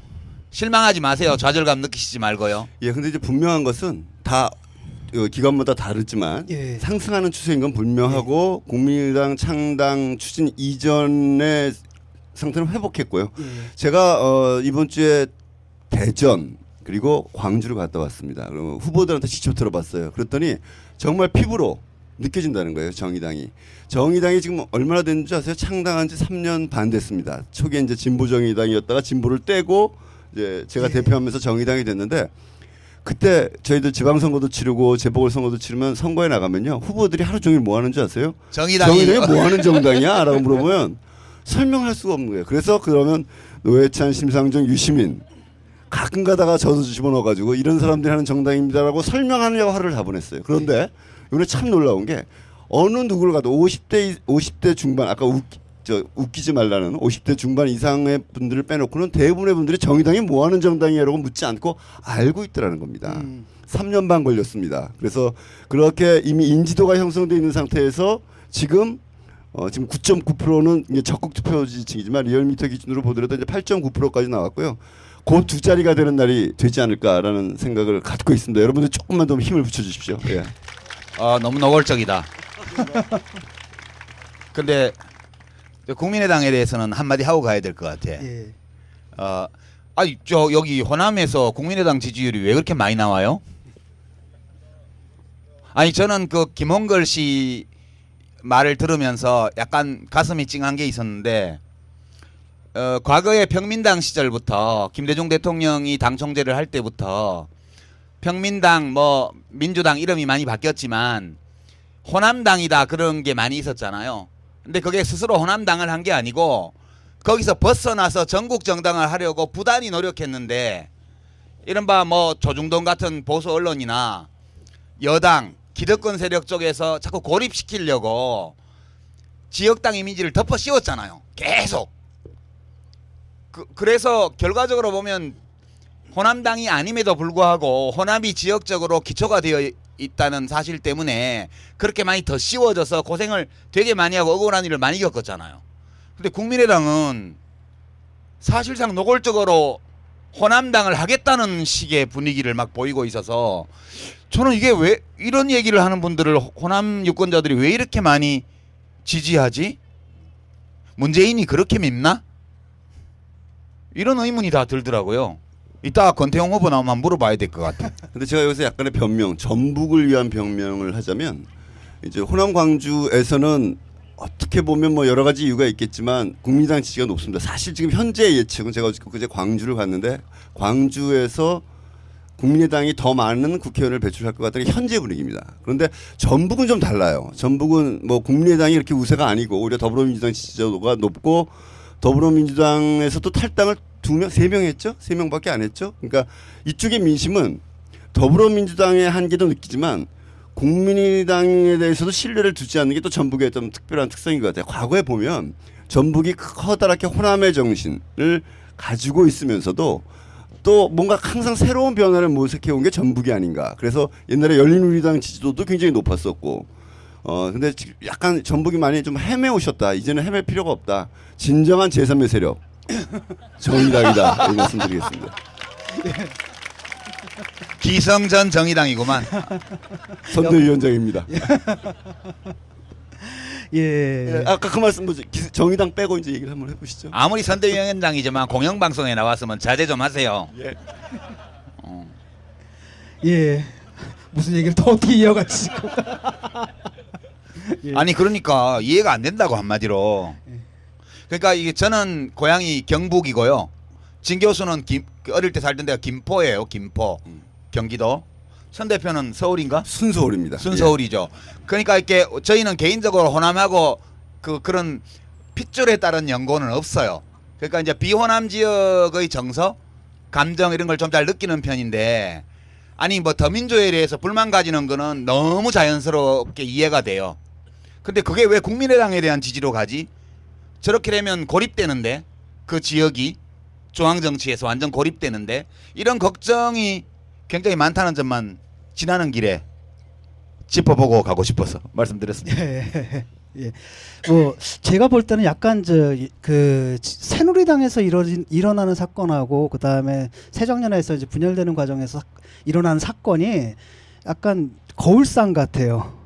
실망하지 마세요. 좌절감 느끼시지 말고요. 예, 근데 이제 분명한 것은 다 기관마다 다르지만 예. 상승하는 추세인 건 분명하고 국민의당 창당 추진 이전의 상태는 회복했고요. 예. 제가 이번 주에 대전 그리고 광주를 갔다 왔습니다. 그러면 후보들한테 직접 들어봤어요. 그랬더니 정말 피부로 느껴진다는 거예요. 정의당이 지금 얼마나 됐는지 아세요? 창당한 지 3년 반 됐습니다. 초기에 이제 진보 정의당이었다가 진보를 떼고 이제 제가 예. 대표하면서 정의당이 됐는데 그때 저희들 지방선거도 치르고 재보궐선거도 치르면 선거에 나가면요 후보들이 하루 종일 뭐 하는 줄 아세요? 정의당이 뭐 하는 정당이야? 라고 물어보면 설명할 수가 없는 거예요. 그래서 그러면 노회찬, 심상정, 유시민 가끔 가다가 저도 집어넣어가지고 이런 사람들이 하는 정당입니다라고 설명하느냐고 하루를 다 보냈어요. 그런데 이번에 참 놀라운 게 어느 누구를 가도 50대 중반 아까 웃기지 말라는 50대 중반 이상의 분들을 빼놓고는 대부분의 분들이 정의당이 뭐 하는 정당이라고 묻지 않고 알고 있더라는 겁니다. 3년 반 걸렸습니다. 그래서 그렇게 이미 인지도가 형성되어 있는 상태에서 지금 9.9%는 이게 적극 투표 지지층이지만 리얼미터 기준으로 보더라도 이제 8.9%까지 나왔고요. 곧 두 자리가 되는 날이 되지 않을까라는 생각을 갖고 있습니다. 여러분들 조금만 더 힘을 붙여주십시오. 예. 너무 노골적이다. 근데 국민의당에 대해서는 한마디 하고 가야 될 것 같아. 예. 여기 호남에서 국민의당 지지율이 왜 그렇게 많이 나와요? 아니 저는 그 김홍걸 씨 말을 들으면서 약간 가슴이 찡한 게 있었는데 과거에 평민당 시절부터 김대중 대통령이 당 총재를 할 때부터 평민당 뭐 민주당 이름이 많이 바뀌었지만 호남당이다 그런 게 많이 있었잖아요. 근데 그게 스스로 호남당을 한 게 아니고 거기서 벗어나서 전국 정당을 하려고 부단히 노력했는데 이른바 뭐 조중동 같은 보수 언론이나 여당 기득권 세력 쪽에서 자꾸 고립시키려고 지역당 이미지를 덮어 씌웠잖아요. 계속. 그래서 결과적으로 보면 호남당이 아님에도 불구하고 호남이 지역적으로 기초가 되어 있다는 사실 때문에 그렇게 많이 더 씌워져서 고생을 되게 많이 하고 억울한 일을 많이 겪었잖아요. 근데 국민의당은 사실상 노골적으로 호남당을 하겠다는 식의 분위기를 막 보이고 있어서 저는 이게 왜 이런 얘기를 하는 분들을 호남 유권자들이 왜 이렇게 많이 지지하지? 문재인이 그렇게 밉나? 이런 의문이 다 들더라고요. 이따가 권태용 후보 나오면 물어봐야 될 것 같아요. 근데 제가 여기서 약간의 변명, 전북을 위한 변명을 하자면 이제 호남 광주에서는 어떻게 보면 뭐 여러 가지 이유가 있겠지만 국민의당 지지가 높습니다. 사실 지금 현재 예측은 제가 그제 광주를 갔는데 광주에서 국민의당이 더 많은 국회의원을 배출할 것 같다는 게 현재 분위기입니다. 그런데 전북은 좀 달라요. 전북은 뭐 국민의당이 이렇게 우세가 아니고 오히려 더불어민주당 지지도가 높고 더불어민주당에서도 탈당을 2명, 3명 했죠? 3명밖에 안 했죠? 그러니까 이쪽의 민심은 더불어민주당의 한계도 느끼지만 국민의당에 대해서도 신뢰를 두지 않는 게 또 전북의 좀 특별한 특성인 것 같아요. 과거에 보면 전북이 커다랗게 호남의 정신을 가지고 있으면서도 또 뭔가 항상 새로운 변화를 모색해온 게 전북이 아닌가. 그래서 옛날에 열린우리당 지지도도 굉장히 높았었고 근데 지금 약간 전북이 많이 좀 헤매오셨다. 이제는 헤맬 필요가 없다. 진정한 제3의 세력 정의당이다. 이 말씀드리겠습니다. 기성전 정의당이구만. 선대위원장입니다. 예. 아까 그 말씀 뭐지? 정의당 빼고 이제 얘기를 한번 해보시죠. 아무리 선대위원장이지만 공영방송에 나왔으면 자제 좀 하세요. 예. 예. 무슨 얘기를 더 어떻게 이어갔지? 예. 아니 그러니까 이해가 안 된다고 한마디로. 그러니까 이게 저는 고향이 경북이고요. 진 교수는 어릴 때 살던 데가 김포예요. 김포. 경기도. 선 대표는 서울인가? 순서울입니다. 순서울이죠. 그러니까 이렇게 저희는 개인적으로 호남하고 그런 핏줄에 따른 연고는 없어요. 그러니까 이제 비호남 지역의 정서, 감정 이런 걸 좀 잘 느끼는 편인데 아니 뭐 더민주에 대해서 불만 가지는 거는 너무 자연스럽게 이해가 돼요. 근데 그게 왜 국민의당에 대한 지지로 가지? 저렇게 되면 고립되는데 그 지역이 중앙정치에서 완전 고립되는데 이런 걱정이 굉장히 많다는 점만 지나는 길에 짚어보고 가고 싶어서 말씀드렸습니다. 예. 예. 뭐 제가 볼 때는 약간 그 새누리당에서 일어나는 사건하고 그 다음에 새정년에서 이제 분열되는 과정에서 일어나는 사건이 약간 거울상 같아요.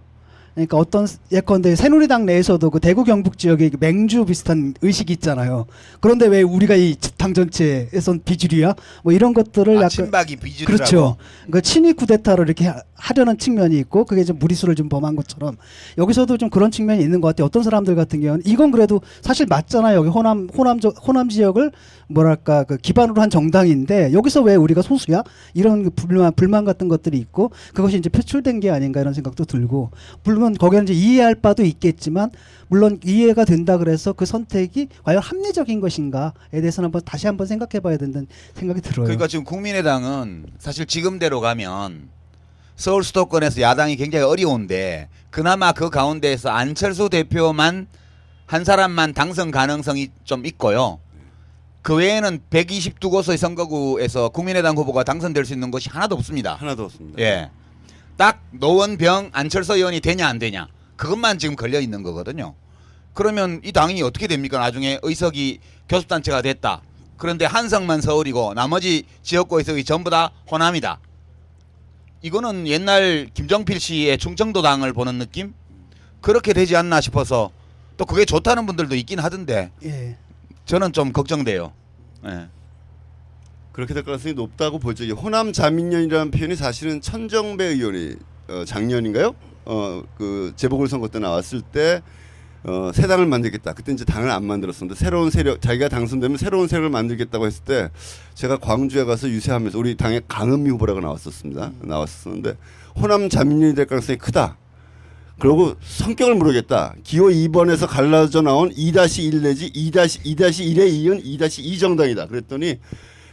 그러니까 어떤 예컨대 새누리당 내에서도 그 대구 경북 지역에 맹주 비슷한 의식이 있잖아요. 그런데 왜 우리가 이 집당 전체에선 비주류야? 뭐 이런 것들을 약간 친박이 비주류라고. 그렇죠. 그 친위 쿠데타로 이렇게 하려는 측면이 있고 그게 좀 무리수를 좀 범한 것처럼 여기서도 좀 그런 측면이 있는 것 같아요. 어떤 사람들 같은 경우는 이건 그래도 사실 맞잖아요. 여기 호남 지역을 뭐랄까 그 기반으로 한 정당인데 여기서 왜 우리가 소수야? 이런 불만 같은 것들이 있고 그것이 이제 표출된 게 아닌가 이런 생각도 들고 물론 거기는 이제 이해할 바도 있겠지만 물론 이해가 된다 그래서 그 선택이 과연 합리적인 것인가에 대해서는 다시 한번 생각해봐야 된다는 생각이 들어요. 그러니까 지금 국민의당은 사실 지금대로 가면 서울 수도권에서 야당이 굉장히 어려운데 그나마 그 가운데에서 안철수 대표만 한 사람만 당선 가능성이 좀 있고요. 그 외에는 122곳의 선거구에서 국민의당 후보가 당선될 수 있는 곳이 하나도 없습니다. 하나도 없습니다. 예, 딱 노원병 안철수 의원이 되냐 안 되냐 그것만 지금 걸려 있는 거거든요. 그러면 이 당이 어떻게 됩니까? 나중에 의석이 교섭단체가 됐다. 그런데 한석만 서울이고 나머지 지역구 의석이 전부 다 호남이다. 이거는 옛날 김정필 씨의 충청도당을 보는 느낌? 그렇게 되지 않나 싶어서 또 그게 좋다는 분들도 있긴 하던데 예. 저는 좀 걱정돼요. 예. 그렇게 될 가능성이 높다고 보죠. 이 호남 자민련이라는 표현이 사실은 천정배 의원이 작년인가요? 그 재보궐선거 때 나왔을 때 새 당을 만들겠다. 그때 이제 당을 안 만들었었는데 새로운 세력 자기가 당선되면 새로운 세력을 만들겠다고 했을 때 제가 광주에 가서 유세하면서 우리 당의 강은미 후보라고 나왔었는데 호남 자민련이 될 가능성이 크다. 그리고 성격을 모르겠다. 기호 2번에서 갈라져 나온 2-1 내지 2-1에 이은 2-2 정당이다. 그랬더니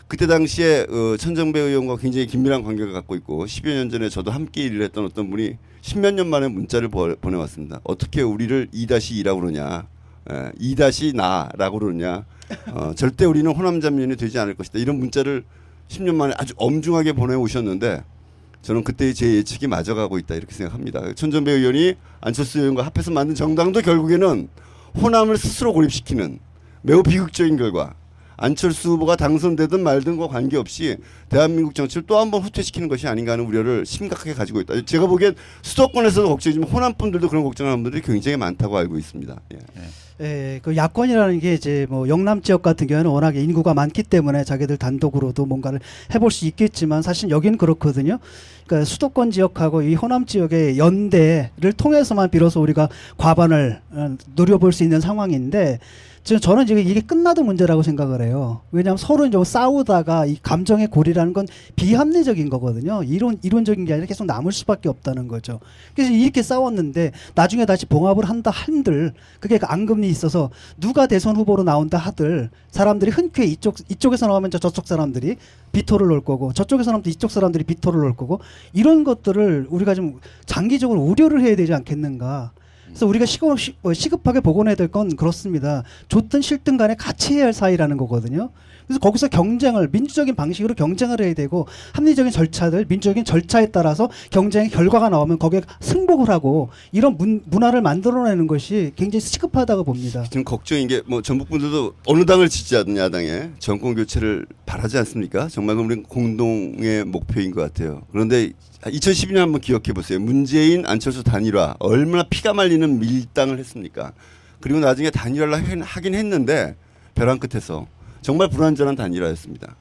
그때 당시에 천정배 의원과 굉장히 긴밀한 관계를 갖고 있고 10여 년 전에 저도 함께 일을 했던 어떤 분이 10몇 년 만에 문자를 보내왔습니다. 어떻게 우리를 2-2라고 그러냐. 2-나라고 그러냐. 절대 우리는 호남자민련이 되지 않을 것이다. 이런 문자를 10년 만에 아주 엄중하게 보내오셨는데 저는 그때의 제 예측이 맞아가고 있다 이렇게 생각합니다. 천정배 의원이 안철수 의원과 합해서 만든 정당도 결국에는 호남을 스스로 고립시키는 매우 비극적인 결과 안철수 후보가 당선되든 말든과 관계없이 대한민국 정치를 또 한 번 후퇴시키는 것이 아닌가 하는 우려를 심각하게 가지고 있다. 제가 보기엔 수도권에서도 걱정이지만 호남 분들도 그런 걱정하는 분들이 굉장히 많다고 알고 있습니다. 예. 예, 그 야권이라는 게 이제 뭐 영남 지역 같은 경우는 워낙에 인구가 많기 때문에 자기들 단독으로도 뭔가를 해볼 수 있겠지만 사실 여기는 그렇거든요. 그러니까 수도권 지역하고 이 호남 지역의 연대를 통해서만 비로소 우리가 과반을 누려볼 수 있는 상황인데 저는 지금 이게 끝나도 문제라고 생각을 해요. 왜냐하면 서로 이제 싸우다가 이 감정의 골이라는 건 비합리적인 거거든요. 이론적인 게 아니라 계속 남을 수밖에 없다는 거죠. 그래서 이렇게 싸웠는데 나중에 다시 봉합을 한다 한들 그게 앙금리 있어서 누가 대선 후보로 나온다 하들 사람들이 흔쾌히 이쪽에서 나오면 저쪽 사람들이 비토를 놓을 거고 저쪽에서 나오면 이쪽 사람들이 비토를 놓을 거고 이런 것들을 우리가 좀 장기적으로 우려를 해야 되지 않겠는가. 그래서 우리가 시급하게 복원해야 될 건 그렇습니다. 좋든 싫든 간에 같이 해야 할 사이라는 거거든요. 그래서 거기서 경쟁을 민주적인 방식으로 경쟁을 해야 되고 합리적인 절차들 민주적인 절차에 따라서 경쟁의 결과가 나오면 거기에 승복을 하고 이런 문화를 만들어내는 것이 굉장히 시급하다고 봅니다. 지금 걱정인 게 뭐 전북 분들도 어느 당을 지지하든 야당에 정권 교체를 바라지 않습니까? 정말 우리 공동의 목표인 것 같아요. 그런데 2012년 한번 기억해 보세요. 문재인 안철수 단일화 얼마나 피가 말리는 밀당을 했습니까? 그리고 나중에 단일화를 하긴 했는데 벼랑 끝에서 정말 불완전한 단일화였습니다.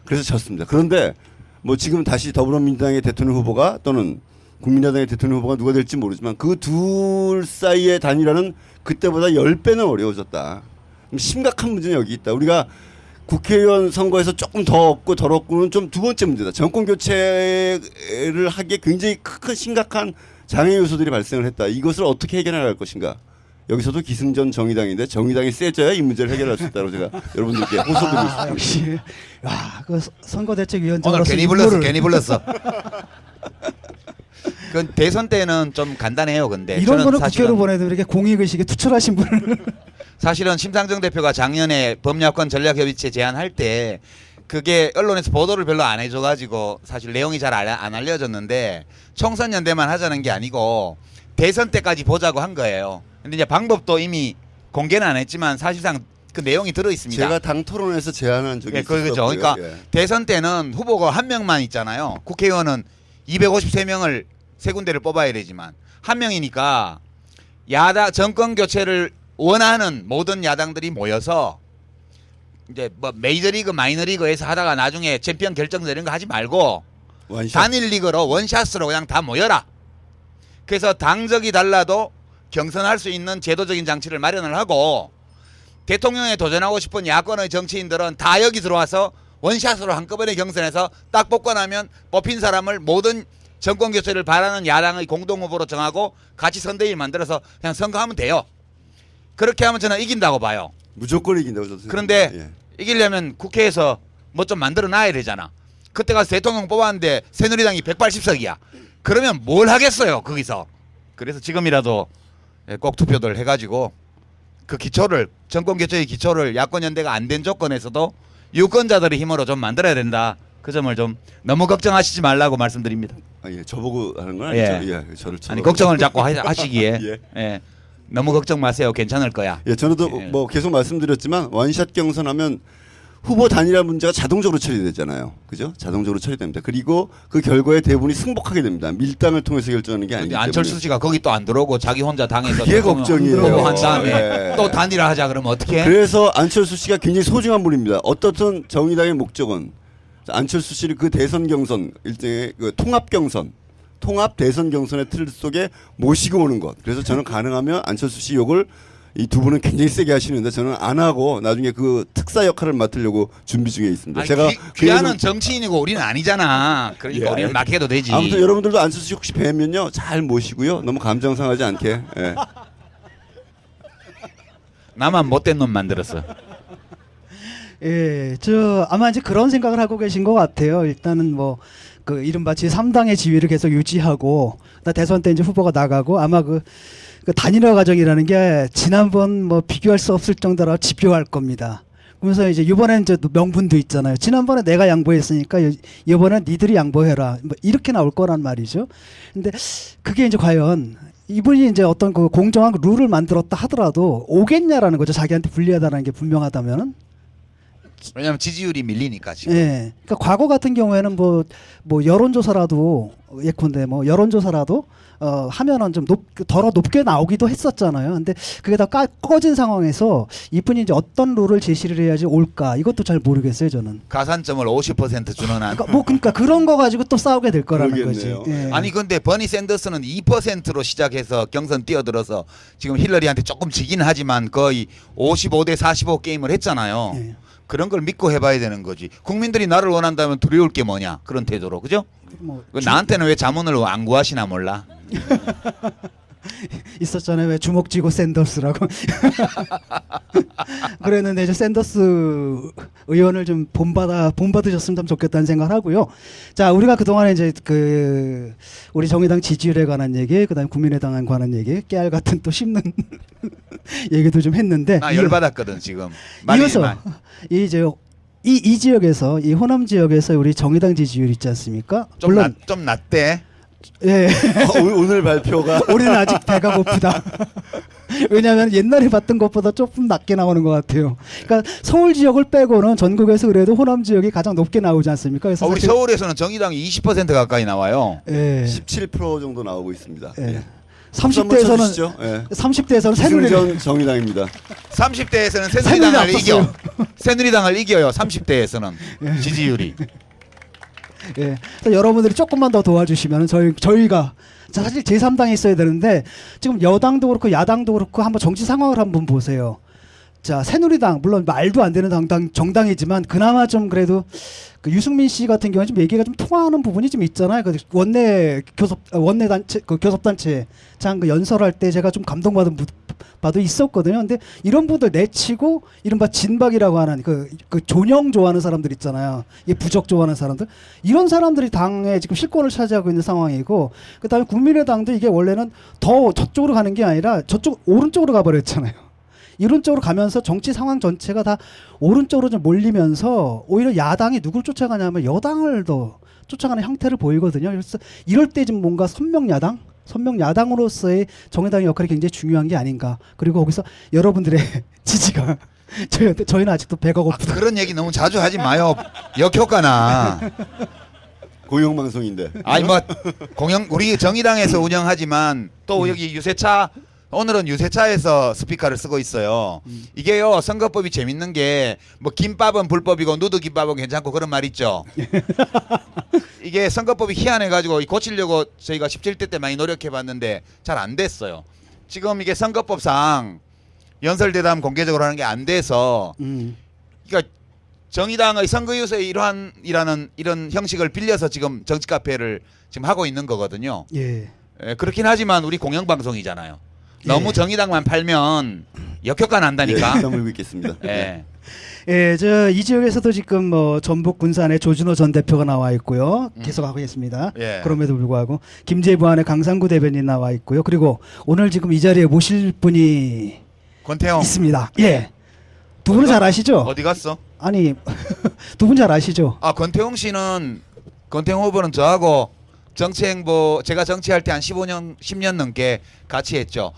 그래서 졌습니다. 그런데 뭐 지금 다시 더불어민주당의 대통령 후보가 또는 국민의당의 대통령 후보가 누가 될지 모르지만 그 둘 사이의 단일화는 그때보다 10배는 어려워졌다. 심각한 문제는 여기 있다. 우리가 국회의원 선거에서 조금 더 얻고 덜 얻고는 좀 두 번째 문제다. 정권 교체를 하기에 굉장히 큰 심각한 장애 요소들이 발생을 했다. 이것을 어떻게 해결할 것인가. 여기서도 기승전 정의당인데 정의당이 세져야 이 문제를 해결할 수 있다고 제가 여러분들께 호소드리고 싶습니다. 역시 그 선거대책위원장 오늘 괜히 불렀어. 괜히 불렀어. 그 대선 때는 좀 간단해요. 근데 이런 저는 거는 사실은 국회로 보내도 이렇게 공익의식에 투철하신 분을 사실은 심상정 대표가 작년에 범야권 전략협의체 제안할 때 그게 언론에서 보도를 별로 안 해줘가지고 사실 내용이 잘 안 알려졌는데 총선 연대만 하자는 게 아니고 대선 때까지 보자고 한 거예요. 근데 이제 방법도 이미 공개는 안 했지만 사실상 그 내용이 들어 있습니다. 제가 당 토론에서 제안한 적이 있었고요. 그렇죠. 그러니까 예. 대선 때는 후보가 한 명만 있잖아요. 국회의원은 253명을 세 군데를 뽑아야 되지만 한 명이니까 야당 정권 교체를 원하는 모든 야당들이 모여서 이제 뭐 메이저리그 마이너리그에서 하다가 나중에 챔피언 결정되는 거 하지 말고 원샷. 단일 리그로 원샷으로 그냥 다 모여라. 그래서 당적이 달라도 경선할 수 있는 제도적인 장치를 마련을 하고 대통령에 도전하고 싶은 야권의 정치인들은 다 여기 들어와서 원샷으로 한꺼번에 경선해서 딱 뽑고 나면 뽑힌 사람을 모든 정권 교체를 바라는 야당의 공동후보로 정하고 같이 선대위를 만들어서 그냥 선거하면 돼요. 그렇게 하면 저는 이긴다고 봐요. 무조건 이긴다고 저도 그런데 생각합니다. 이기려면 국회에서 뭐 좀 만들어 놔야 되잖아. 그때 가서 대통령 뽑았는데 새누리당이 180석이야. 그러면 뭘 하겠어요 거기서. 그래서 지금이라도 꼭 투표들 해가지고 그 기초를 정권 교체의 기초를 야권 연대가 안 된 조건에서도 유권자들의 힘으로 좀 만들어야 된다. 그 점을 좀 너무 걱정하시지 말라고 말씀드립니다. 예, 저보고 하는 건 아니죠. 예, 저를 아니 걱정을 자꾸 하시기에 예. 예. 너무 걱정 마세요. 괜찮을 거야. 예, 저도 예. 뭐 계속 말씀드렸지만 원샷 경선하면 후보 단일화 문제가 자동적으로 처리되잖아요. 그죠? 자동적으로 처리됩니다. 그리고 그 결과에 대부분이 승복하게 됩니다. 밀당을 통해서 결정하는 게 아니기 때문에. 안철수 씨가 거기 또 안 들어오고 자기 혼자 당에서 그게 걱정이에요. 후보한 다음에 예. 또 단일화 하자 그러면 어떻게? 그래서 안철수 씨가 굉장히 소중한 분입니다. 어떻든 정의당의 목적은 안철수 씨를 그 대선 경선 일종의 그 통합 경선, 통합 대선 경선의 틀 속에 모시고 오는 것. 그래서 저는 가능하면 안철수 씨 욕을 이 두 분은 굉장히 세게 하시는데 저는 안 하고 나중에 그 특사 역할을 맡으려고 준비 중에 있습니다. 아니, 제가 귀하는 정치인이고 우리는 아니잖아. 그러니까 예, 우리는 막 해도 되지. 아무튼 여러분들도 안철수 씨 혹시 뵈면요 잘 모시고요. 너무 감정 상하지 않게. 예. 나만 못된 놈 만들었어. 예, 아마 이제 그런 생각을 하고 계신 것 같아요. 일단은 뭐 그 이른바 제3당의 지위를 계속 유지하고 대선 때 이제 후보가 나가고 아마 그 단일화 과정이라는 게 지난번 뭐 비교할 수 없을 정도로 집요할 겁니다. 그러면서 이제 이번에는 이제 명분도 있잖아요. 지난번에 내가 양보했으니까 이번엔 니들이 양보해라. 뭐 이렇게 나올 거란 말이죠. 근데 그게 이제 과연 이분이 이제 어떤 그 공정한 룰을 만들었다 하더라도 오겠냐라는 거죠. 자기한테 불리하다는 게 분명하다면은. 왜냐하면 지지율이 밀리니까 지금. 예. 그러니까 과거 같은 경우에는 뭐 여론조사라도 예컨대 뭐 여론조사라도 하면은 좀 덜어 높게 나오기도 했었잖아요. 근데 그게 다 꺼진 상황에서 이분이 이제 어떤 룰을 제시를 해야지 올까 이것도 잘 모르겠어요 저는. 가산점을 50% 주는 한. 그러니까 그런 거 가지고 또 싸우게 될 거라는 그러겠네요. 거지. 예. 아니 근데 버니 샌더스는 2%로 시작해서 경선 뛰어들어서 지금 힐러리한테 조금 지긴 하지만 거의 55대 45 게임을 했잖아요. 예. 그런 걸 믿고 해봐야 되는 거지. 국민들이 나를 원한다면 두려울 게 뭐냐 그런 태도로, 그죠? 뭐 나한테는 왜 자문을 안 구하시나 몰라. 있었잖아요. 왜 주먹 쥐고 샌더스라고. 그랬는데 이제 샌더스 의원을 좀 본받으셨으면 좋겠다는 생각을 하고요. 자, 우리가 그동안에 이제 우리 정의당 지지율에 관한 얘기, 그다음에 국민의당에 관한 얘기, 깨알 같은 또 씹는 얘기도 좀 했는데 나 열받았거든 지금. 말이지 이어서 말. 이 지역에서 이 호남 지역에서 우리 정의당 지지율 있지 않습니까? 좀 낮대. 예. 오늘 발표가 우리는 아직 배가 고프다. 왜냐하면 옛날에 봤던 것보다 조금 낮게 나오는 것 같아요. 그러니까 서울 지역을 빼고는 전국에서 그래도 호남 지역이 가장 높게 나오지 않습니까? 그래서 우리 서울에서는 정의당이 20% 가까이 나와요. 예. 17% 정도 나오고 있습니다. 예. 예. 박수 한번 30대에서는 쳐주시죠. 예. 30대에서는 새누리당 기승전 정의당입니다. 30대에서는 새누리당 새누리당을 이겨. 앞섰어요. 새누리당을 이겨요. 30대에서는 지지율이. 예. 그래서 여러분들이 조금만 더 도와주시면 저희가 사실 제3당이 있어야 되는데 지금 여당도 그렇고 야당도 그렇고 한번 정치 상황을 한번 보세요. 자, 새누리당 물론 말도 안 되는 정당이지만 그나마 좀 그래도 그 유승민 씨 같은 경우는 좀 얘기가 좀 통하는 부분이 좀 있잖아요. 그 원내 단체 교섭단체 그 연설할 때 제가 좀 감동받은 바도 있었거든요. 근데 이런 분들 내치고 이른바 진박이라고 하는 그 존영 좋아하는 사람들 있잖아요. 이 부적 좋아하는 사람들, 이런 사람들이 당에 지금 실권을 차지하고 있는 상황이고, 그다음에 국민의당도 이게 원래는 더 저쪽으로 가는 게 아니라 저쪽 오른쪽으로 가버렸잖아요. 이런 쪽으로 가면서 정치 상황 전체가 다 오른쪽으로 좀 몰리면서 오히려 야당이 누굴 쫓아가냐면 여당을 더 쫓아가는 형태를 보이거든요. 그래서 이럴 때 좀 뭔가 선명 야당으로서의 정의당의 역할이 굉장히 중요한 게 아닌가. 그리고 거기서 여러분들의 지지가 저희는 아직도 배가 고프다. 그런 얘기 너무 자주 하지 마요. 역효과나. 공영방송인데. 아니 뭐 우리 정의당에서 운영하지만 또 여기 유세차, 오늘은 유세차에서 스피커를 쓰고 있어요. 이게요, 선거법이 재밌는 게 뭐 김밥은 불법이고 누드 김밥은 괜찮고 그런 말 있죠. 이게 선거법이 희한해가지고 고치려고 저희가 17대 때 많이 노력해봤는데 잘 안 됐어요. 지금 이게 선거법상 연설대담 공개적으로 하는 게 안 돼서, 그러니까 정의당의 선거유세의 일환이라는 이런 형식을 빌려서 지금 정치 카페를 지금 하고 있는 거거든요. 예. 예, 그렇긴 하지만 우리 공영방송이잖아요. 너무 정의당만 팔면 역효과 난다니까. 담을고 있겠습니다. 예. 예, 이 지역에서도 지금 뭐 전북 군산의 조준호 전 대표가 나와 있고요. 계속 하고 있습니다. 예. 그럼에도 불구하고 김제부안의 강상구 대변인 나와 있고요. 그리고 오늘 지금 이 자리에 모실 분이 권태형 있습니다. 예. 두 분은 잘 아시죠? 어디 갔어? 아니, 두 분 잘 아시죠? 아, 권태형 후보는 저하고 정치행보, 제가 정치할 때 한 10년 넘게 같이 했죠.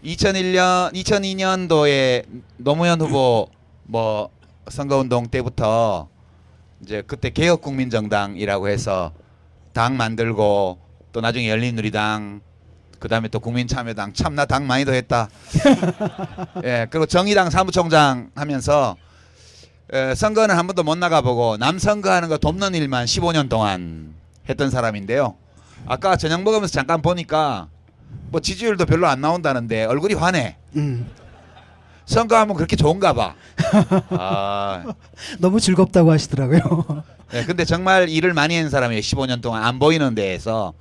2002년도에 노무현 후보 뭐 선거운동 때부터 이제 그때 개혁국민정당이라고 해서 당 만들고 또 나중에 열린우리당, 그다음에 또 국민참여당, 참나 당 많이도 했다. 예, 그리고 정의당 사무총장 하면서 선거는 한 번도 못 나가보고 남 선거하는 거 돕는 일만 15년 동안 했던 사람인데요. 아까 저녁 먹으면서 잠깐 보니까 뭐 지지율도 별로 안 나온다는데 얼굴이 환해. 선거하면 그렇게 좋은가 봐. 아, 너무 즐겁다고 하시더라고요. 네, 근데 정말 일을 많이 한 사람이에요. 15년 동안 안 보이는 데에서.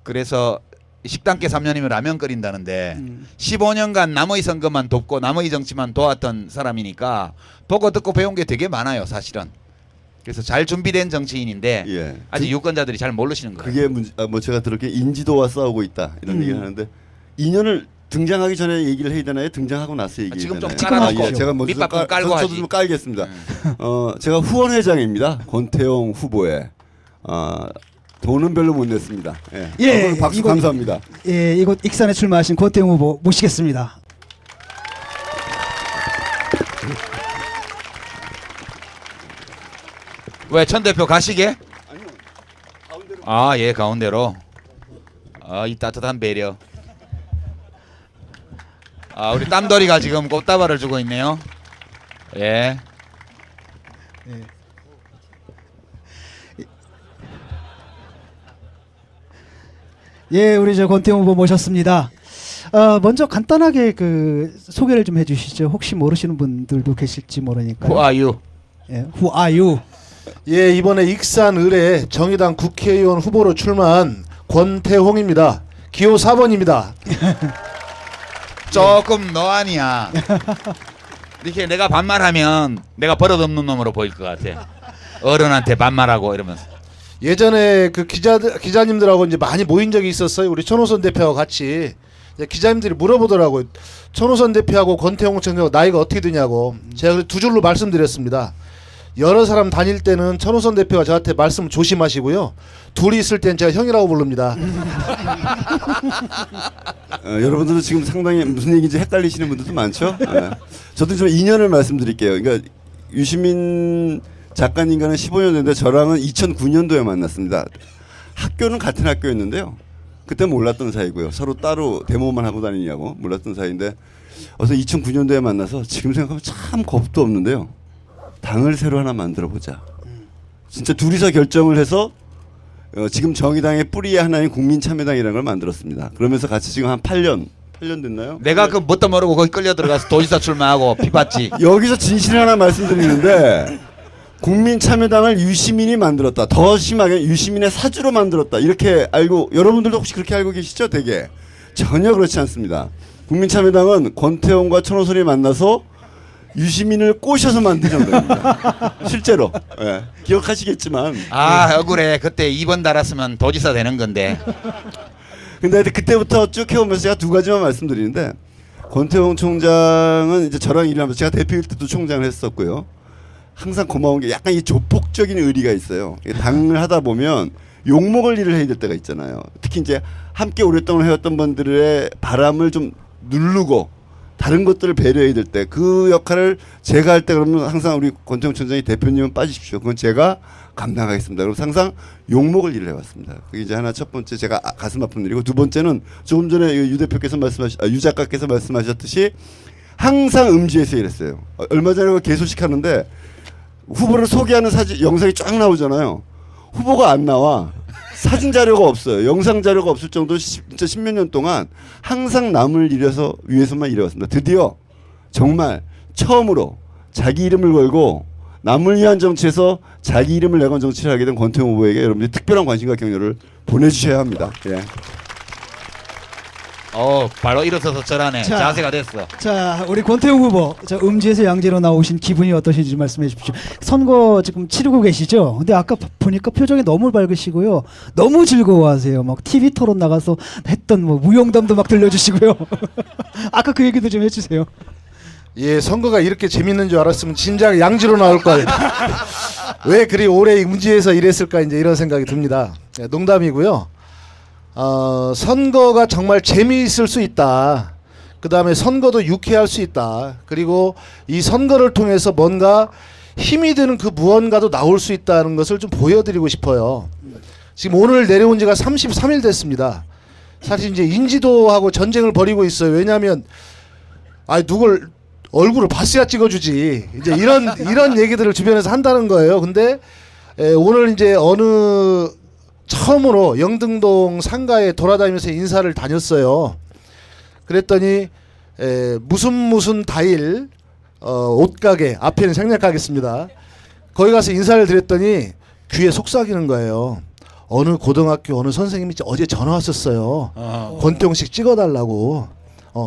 그래서 식당계 3년이면 라면 끓인다는데 15년간 남의 선거만 돕고 남의 정치만 도왔던 사람이니까 보고 듣고 배운 게 되게 많아요, 사실은. 그래서 잘 준비된 정치인인데 예. 아직 유권자들이 잘 모르시는 거예요. 그게 뭐 제가 들었기에 인지도와 싸우고 있다 이런 얘기를 하는데, 2년을 등장하기 전에 얘기를 해야 되나요? 등장하고 나서 얘기해야 지금 좀 되나요? 깔아놓고 예, 제가 먼저 밑밥 좀 깔고 저도 하지. 좀 깔겠습니다. 제가 후원회장입니다. 권태용 후보의 돈은 별로 못 냈습니다. 예, 예, 박수 이거- 감사합니다. 예, 이곳 익산에 출마하신 권태용 후보 모시겠습니다. 왜 천 대표 가시게? 아니요. 가운데로. 아, 예, 가운데로. 아, 이 따뜻한 배려. 아, 우리 땀돌이가 지금 꽃다발을 주고 있네요. 예. 예, 우리 저 권태웅 후보 모셨습니다. 먼저 간단하게 그 소개를 좀 해주시죠. 혹시 모르시는 분들도 계실지 모르니까요. Who are you? 예, Who are you? 예, 이번에 익산 의뢰 정의당 국회의원 후보로 출마한 권태홍입니다. 기호 4번입니다. 조금 너 아니야. 이렇게 내가 반말하면 내가 버릇없는 놈으로 보일 것 같아. 어른한테 반말하고 이러면서. 예전에 그 기자님들하고 이제 많이 모인 적이 있었어요. 우리 천호선 대표와 같이 이제 기자님들이 물어보더라고요. 천호선 대표하고 권태홍 총장 나이가 어떻게 되냐고. 제가 그래서 두 줄로 말씀드렸습니다. 여러 사람 다닐 때는 천호선 대표가 저한테 말씀 조심하시고요. 둘이 있을 땐 제가 형이라고 부릅니다. 여러분들도 지금 상당히 무슨 얘기인지 헷갈리시는 분들도 많죠. 저도 좀 인연을 말씀드릴게요. 그러니까 유시민 작가님과는 15년 됐는데 저랑은 2009년도에 만났습니다. 학교는 같은 학교였는데요. 그때 몰랐던 사이고요. 서로 따로 데모만 하고 다니냐고 몰랐던 사이인데 어서 2009년도에 만나서 지금 생각하면 참 겁도 없는데요. 당을 새로 하나 만들어 보자. 진짜 둘이서 결정을 해서 지금 정의당의 뿌리 하나인 국민참여당이라는 걸 만들었습니다. 그러면서 같이 지금 한 8년 됐나요? 내가 그 뭣도 모르고 거기 끌려 들어가서 도지사 출마하고 피봤지. 여기서 진실을 하나 말씀드리는데 국민참여당을 유시민이 만들었다. 더 심하게 유시민의 사주로 만들었다. 이렇게 알고 여러분들도 혹시 그렇게 알고 계시죠? 되게 전혀 그렇지 않습니다. 국민참여당은 권태홍과 천호선이 만나서 유시민을 꼬셔서 만든 정당입니다. 실제로. 예. 기억하시겠지만. 아, 억울해. 그때 2번 달았으면 도지사 되는 건데. 근데 그때부터 쭉 해오면서 제가 두 가지만 말씀드리는데 권태홍 총장은 이제 저랑 일을 하면서 제가 대표일 때도 총장을 했었고요. 항상 고마운 게 약간 이 조폭적인 의리가 있어요. 당을 하다 보면 욕먹을 일을 해야 될 때가 있잖아요. 특히 이제 함께 오랫동안 해왔던 분들의 바람을 좀 누르고 다른 것들을 배려해야 될 때 그 역할을 제가 할 때 그러면 항상 우리 권태홍 총장이 대표님은 빠지십시오. 그건 제가 감당하겠습니다. 그럼 항상 욕먹을 일을 해왔습니다. 그게 이제 하나 첫 번째 제가 가슴 아픈 일이고 두 번째는 조금 전에 유 대표께서 유 작가께서 말씀하셨듯이 항상 음지에서 일했어요. 얼마 전에 개소식 하는데 후보를 소개하는 사진 영상이 쫙 나오잖아요. 후보가 안 나와. 사진 자료가 없어요. 영상 자료가 없을 정도로 진짜 10몇 년 동안 항상 남을 위해서만 일해왔습니다. 드디어 정말 처음으로 자기 이름을 걸고 남을 위한 정치에서 자기 이름을 내건 정치를 하게 된 권태홍 후보에게 여러분들이 특별한 관심과 격려를 보내주셔야 합니다. 예. 바로 일어서서 절하네. 자. 자세가 됐어. 자, 우리 권태웅 후보, 자, 음지에서 양지로 나오신 기분이 어떠신지 말씀해 주십시오. 선거 지금 치르고 계시죠? 근데 아까 보니까 표정이 너무 밝으시고요. 너무 즐거워하세요. 막 TV 토론 나가서 했던 뭐 무용담도 막 들려주시고요. 아까 그 얘기도 좀 해주세요. 예, 선거가 이렇게 재밌는 줄 알았으면 진작 양지로 나올 걸. 왜 그리 오래 음지에서 일했을까 이제 이런 생각이 듭니다. 예, 농담이고요. 선거가 정말 재미있을 수 있다. 그 다음에 선거도 유쾌할 수 있다. 그리고 이 선거를 통해서 뭔가 힘이 드는 그 무언가도 나올 수 있다는 것을 좀 보여드리고 싶어요. 지금 오늘 내려온 지가 33일 됐습니다. 사실 이제 인지도하고 전쟁을 벌이고 있어요. 왜냐하면 누굴 얼굴을 봤어야 찍어주지. 이제 이런 얘기들을 주변에서 한다는 거예요. 근데 오늘 이제 처음으로 영등동 상가에 돌아다니면서 인사를 다녔어요. 그랬더니 무슨 다일 옷가게 앞에는 생략하겠습니다. 거기 가서 인사를 드렸더니 귀에 속삭이는 거예요. 어느 고등학교 어느 선생님이 어제 전화 왔었어요. 권태홍식 찍어달라고.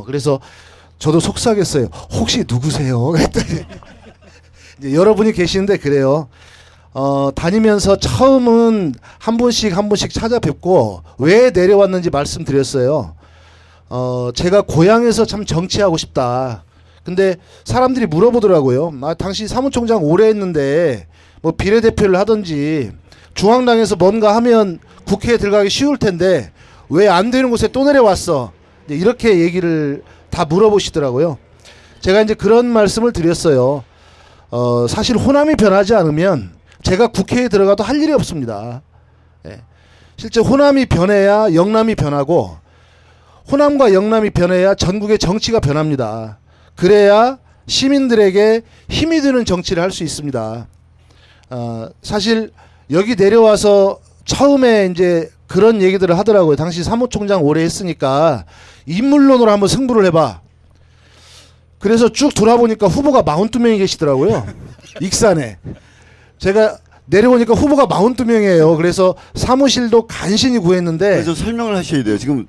그래서 저도 속삭였어요. 혹시 누구세요? 했더니 이제 여러분이 계시는데 그래요. 다니면서 처음은 한 분씩 찾아뵙고 왜 내려왔는지 말씀드렸어요. 제가 고향에서 참 정치하고 싶다. 근데 사람들이 물어보더라고요. 당신 사무총장 오래 했는데 뭐 비례대표를 하든지 중앙당에서 뭔가 하면 국회에 들어가기 쉬울 텐데 왜 안 되는 곳에 또 내려왔어? 이렇게 얘기를 다 물어보시더라고요. 제가 이제 그런 말씀을 드렸어요. 사실 호남이 변하지 않으면 제가 국회에 들어가도 할 일이 없습니다. 예. 실제 호남이 변해야 영남이 변하고 호남과 영남이 변해야 전국의 정치가 변합니다. 그래야 시민들에게 힘이 되는 정치를 할 수 있습니다. 사실 여기 내려와서 처음에 이제 그런 얘기들을 하더라고요. 당시 사무총장 오래 했으니까 인물론으로 한번 승부를 해봐. 그래서 쭉 돌아보니까 후보가 42명이 계시더라고요. 익산에. 제가 내려오니까 후보가 42명이에요. 그래서 사무실도 간신히 구했는데 좀 설명을 하셔야 돼요. 지금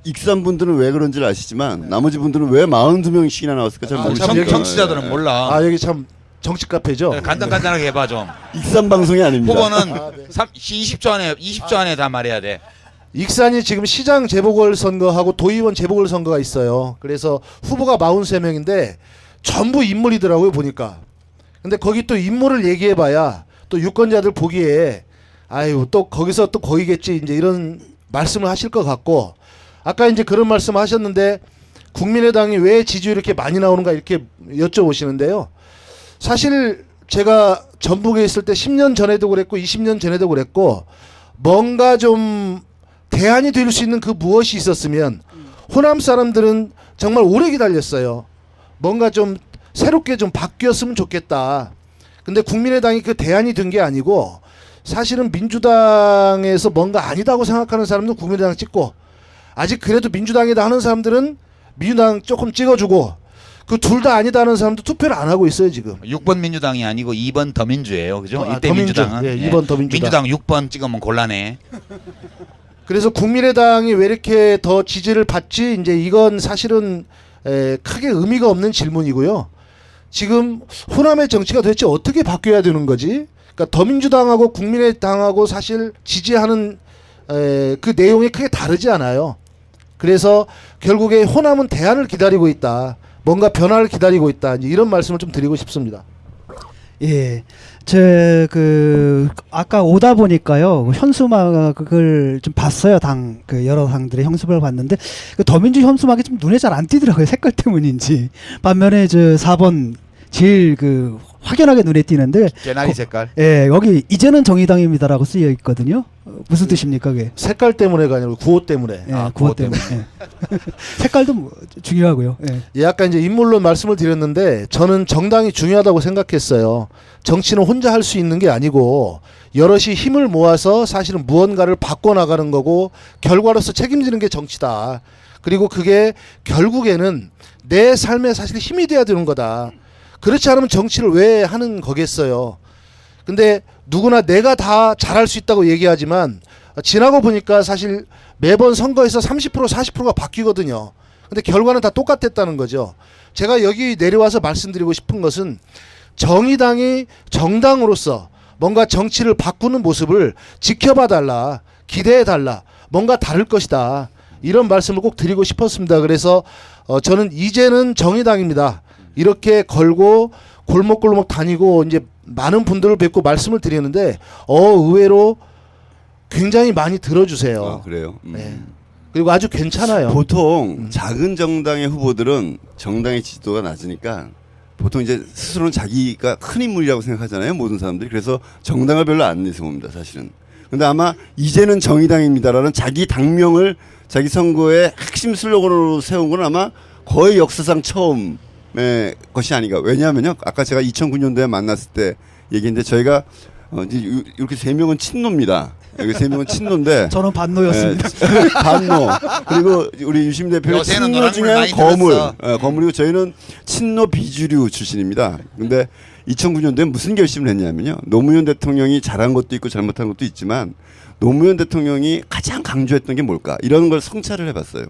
익산 분들은 왜 그런지를 아시지만 나머지 분들은 왜 42명씩이나 나왔을까 잘 모르겠어요. 참 여기- 청취자들은 몰라. 여기 참 정치 카페죠. 간단하게 해봐 좀. 익산 방송이 아닙니다. 후보는 네. 20초 안에 다 말해야 돼. 익산이 지금 시장 재보궐선거하고 도의원 재보궐선거가 있어요. 그래서 후보가 43명인데 전부 인물이더라고요 보니까. 근데 거기 또 인물을 얘기해봐야 또 유권자들 보기에 아유 또 거기서 또 거기겠지 이제 이런 말씀을 하실 것 같고 아까 이제 그런 말씀 하셨는데 국민의당이 왜 지지율이 이렇게 많이 나오는가 이렇게 여쭤보시는데요. 사실 제가 전북에 있을 때 10년 전에도 그랬고 20년 전에도 그랬고 뭔가 좀 대안이 될 수 있는 그 무엇이 있었으면 호남 사람들은 정말 오래 기다렸어요. 뭔가 좀 새롭게 좀 바뀌었으면 좋겠다. 근데 국민의당이 그 대안이 된 게 아니고 사실은 민주당에서 뭔가 아니다고 생각하는 사람들은 국민의당 찍고 아직 그래도 민주당이다 하는 사람들은 민주당 조금 찍어주고 그 둘 다 아니다 하는 사람도 투표를 안 하고 있어요 지금. 6번 민주당이 아니고 2번 더민주예요. 그죠? 이때 더민주. 민주당은 예, 2번 더민주당. 민주당 6번 찍으면 곤란해. 그래서 국민의당이 왜 이렇게 더 지지를 받지? 이제 이건 사실은 크게 의미가 없는 질문이고요. 지금 호남의 정치가 도대체 어떻게 바뀌어야 되는 거지? 그러니까 더민주당하고 국민의당하고 사실 지지하는 그 내용이 크게 다르지 않아요. 그래서 결국에 호남은 대안을 기다리고 있다. 뭔가 변화를 기다리고 있다. 이제 이런 말씀을 좀 드리고 싶습니다. 예. 제 그 아까 오다 보니까요. 현수막을 좀 봤어요. 당 그 여러 당들의 현수막을 봤는데 그 더민주 현수막이 좀 눈에 잘 안 띄더라고요. 색깔 때문인지. 반면에 저 4번 제일 그 확연하게 눈에 띄는데 개나리 색깔. 예, 여기 이제는 정의당입니다라고 쓰여 있거든요. 무슨 뜻입니까, 그게? 색깔 때문에가 아니라 구호 때문에. 예, 아, 그것 그것 때문에. 예. 색깔도 뭐 중요하고요. 예. 예, 아까 이제 인물론 말씀을 드렸는데 저는 정당이 중요하다고 생각했어요. 정치는 혼자 할 수 있는 게 아니고 여럿이 힘을 모아서 사실은 무언가를 바꿔나가는 거고 결과로서 책임지는 게 정치다. 그리고 그게 결국에는 내 삶에 사실 힘이 돼야 되는 거다. 그렇지 않으면 정치를 왜 하는 거겠어요. 근데 누구나 내가 다 잘할 수 있다고 얘기하지만 지나고 보니까 사실 매번 선거에서 30% 40%가 바뀌거든요. 근데 결과는 다 똑같았다는 거죠. 제가 여기 내려와서 말씀드리고 싶은 것은 정의당이 정당으로서 뭔가 정치를 바꾸는 모습을 지켜봐 달라, 기대해 달라, 뭔가 다를 것이다. 이런 말씀을 꼭 드리고 싶었습니다. 그래서 저는 이제는 정의당입니다. 이렇게 걸고 골목골목 다니고 이제 많은 분들을 뵙고 말씀을 드리는데 의외로 굉장히 많이 들어주세요. 아, 그래요. 네. 그리고 아주 괜찮아요. 보통 작은 정당의 후보들은 정당의 지지도가 낮으니까 보통 이제 스스로는 자기가 큰 인물이라고 생각하잖아요. 모든 사람들이. 그래서 정당을 별로 안 내세웁니다. 사실은. 근데 아마 이제는 정의당입니다라는 자기 당명을 자기 선거의 핵심 슬로건으로 세운 건 아마 거의 역사상 처음의 것이 아닌가. 왜냐하면요. 아까 제가 2009년도에 만났을 때 얘기했는데 저희가 이제 이렇게 세 명은 친노입니다. 여기 세 명은 친노인데 저는 반노였습니다. 반노. 그리고 우리 유시민 대표는 요새는 친노 노란 물 중에 많이 거물. 들었어. 거물이고 저희는 친노 비주류 출신입니다. 근데 2009년도에 무슨 결심을 했냐면요. 노무현 대통령이 잘한 것도 있고 잘못한 것도 있지만 노무현 대통령이 가장 강조했던 게 뭘까? 이런 걸 성찰을 해봤어요.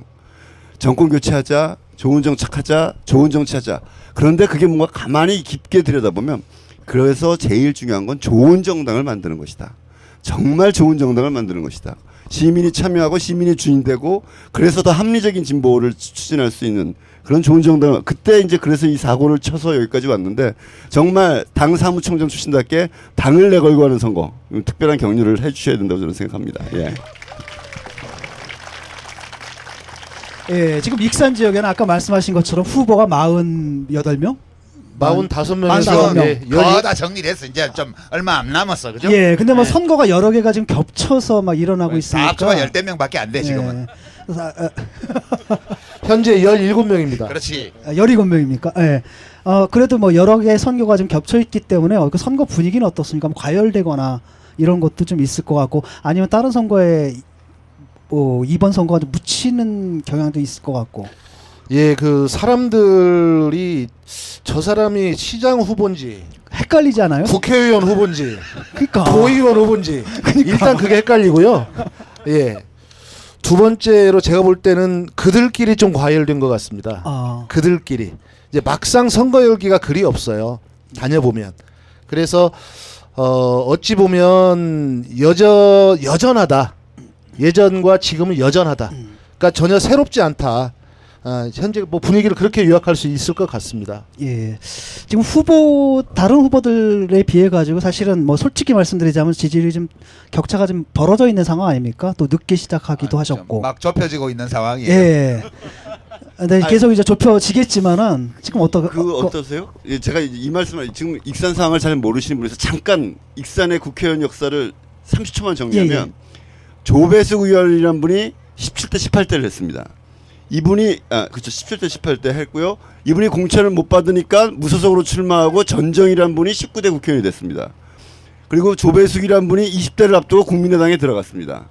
정권 교체하자, 좋은 정착하자, 좋은 정치하자. 그런데 그게 뭔가 가만히 깊게 들여다보면 그래서 제일 중요한 건 좋은 정당을 만드는 것이다. 정말 좋은 정당을 만드는 것이다. 시민이 참여하고 시민이 주인되고 그래서 더 합리적인 진보를 추진할 수 있는 그런 좋은 정당을 그때 이제 그래서 이 사고를 쳐서 여기까지 왔는데 정말 당 사무총장 출신답게 당을 내걸고 하는 선거 특별한 격려를 해주셔야 된다고 저는 생각합니다. 예. 예, 지금 익산 지역에는 아까 말씀하신 것처럼 후보가 48명? 45명에서 45명. 예, 거의 다 정리됐어. 이제 좀 얼마 안 남았어. 그죠? 예, 근데 뭐 선거가 여러 개가 지금 겹쳐서 막 일어나고 있으니까. 다 합쳐가 10대명밖에 안 돼 지금은. 그래서, 현재 17명입니다. 그렇지. 17명입니까? 예. 그래도 뭐 여러 개의 선거가 좀 겹쳐 있기 때문에 그 선거 분위기는 어떻습니까? 뭐 과열되거나 이런 것도 좀 있을 것 같고 아니면 다른 선거에 이번 선거가 좀 묻히는 경향도 있을 것 같고. 예, 그 사람들이 저 사람이 시장 후보인지 헷갈리지 않아요? 국회의원 후보인지 그러니까. 도의원 후보인지 일단 그게 헷갈리고요. 예. 두 번째로 제가 볼 때는 그들끼리 좀 과열된 것 같습니다. 그들끼리 이제 막상 선거 열기가 그리 없어요. 다녀보면. 그래서 어찌 보면 여전하다. 예전과 지금은 여전하다. 그러니까 전혀 새롭지 않다. 현재 뭐 분위기를 그렇게 요약할 수 있을 것 같습니다. 예. 지금 다른 후보들에 비해 가지고 사실은 뭐 솔직히 말씀드리자면 지지율이 좀 격차가 좀 벌어져 있는 상황 아닙니까? 또 늦게 시작하기도 하셨고. 막 좁혀지고 있는 상황이에요. 예. 네, 계속 이제 좁혀지겠지만은 지금 어떠세요? 예, 제가 이 말씀을 지금 익산 상황을 잘 모르시는 분에서 잠깐 익산의 국회의원 역사를 30초만 정리하면 조배숙 의원이라는 분이 17대 18대를 했습니다. 이분이 그렇죠. 17대 18대 했고요. 이분이 공천을 못 받으니까 무소속으로 출마하고 전정이라는 분이 19대 국회의원이 됐습니다. 그리고 조배숙이라는 분이 20대를 앞두고 국민의당에 들어갔습니다.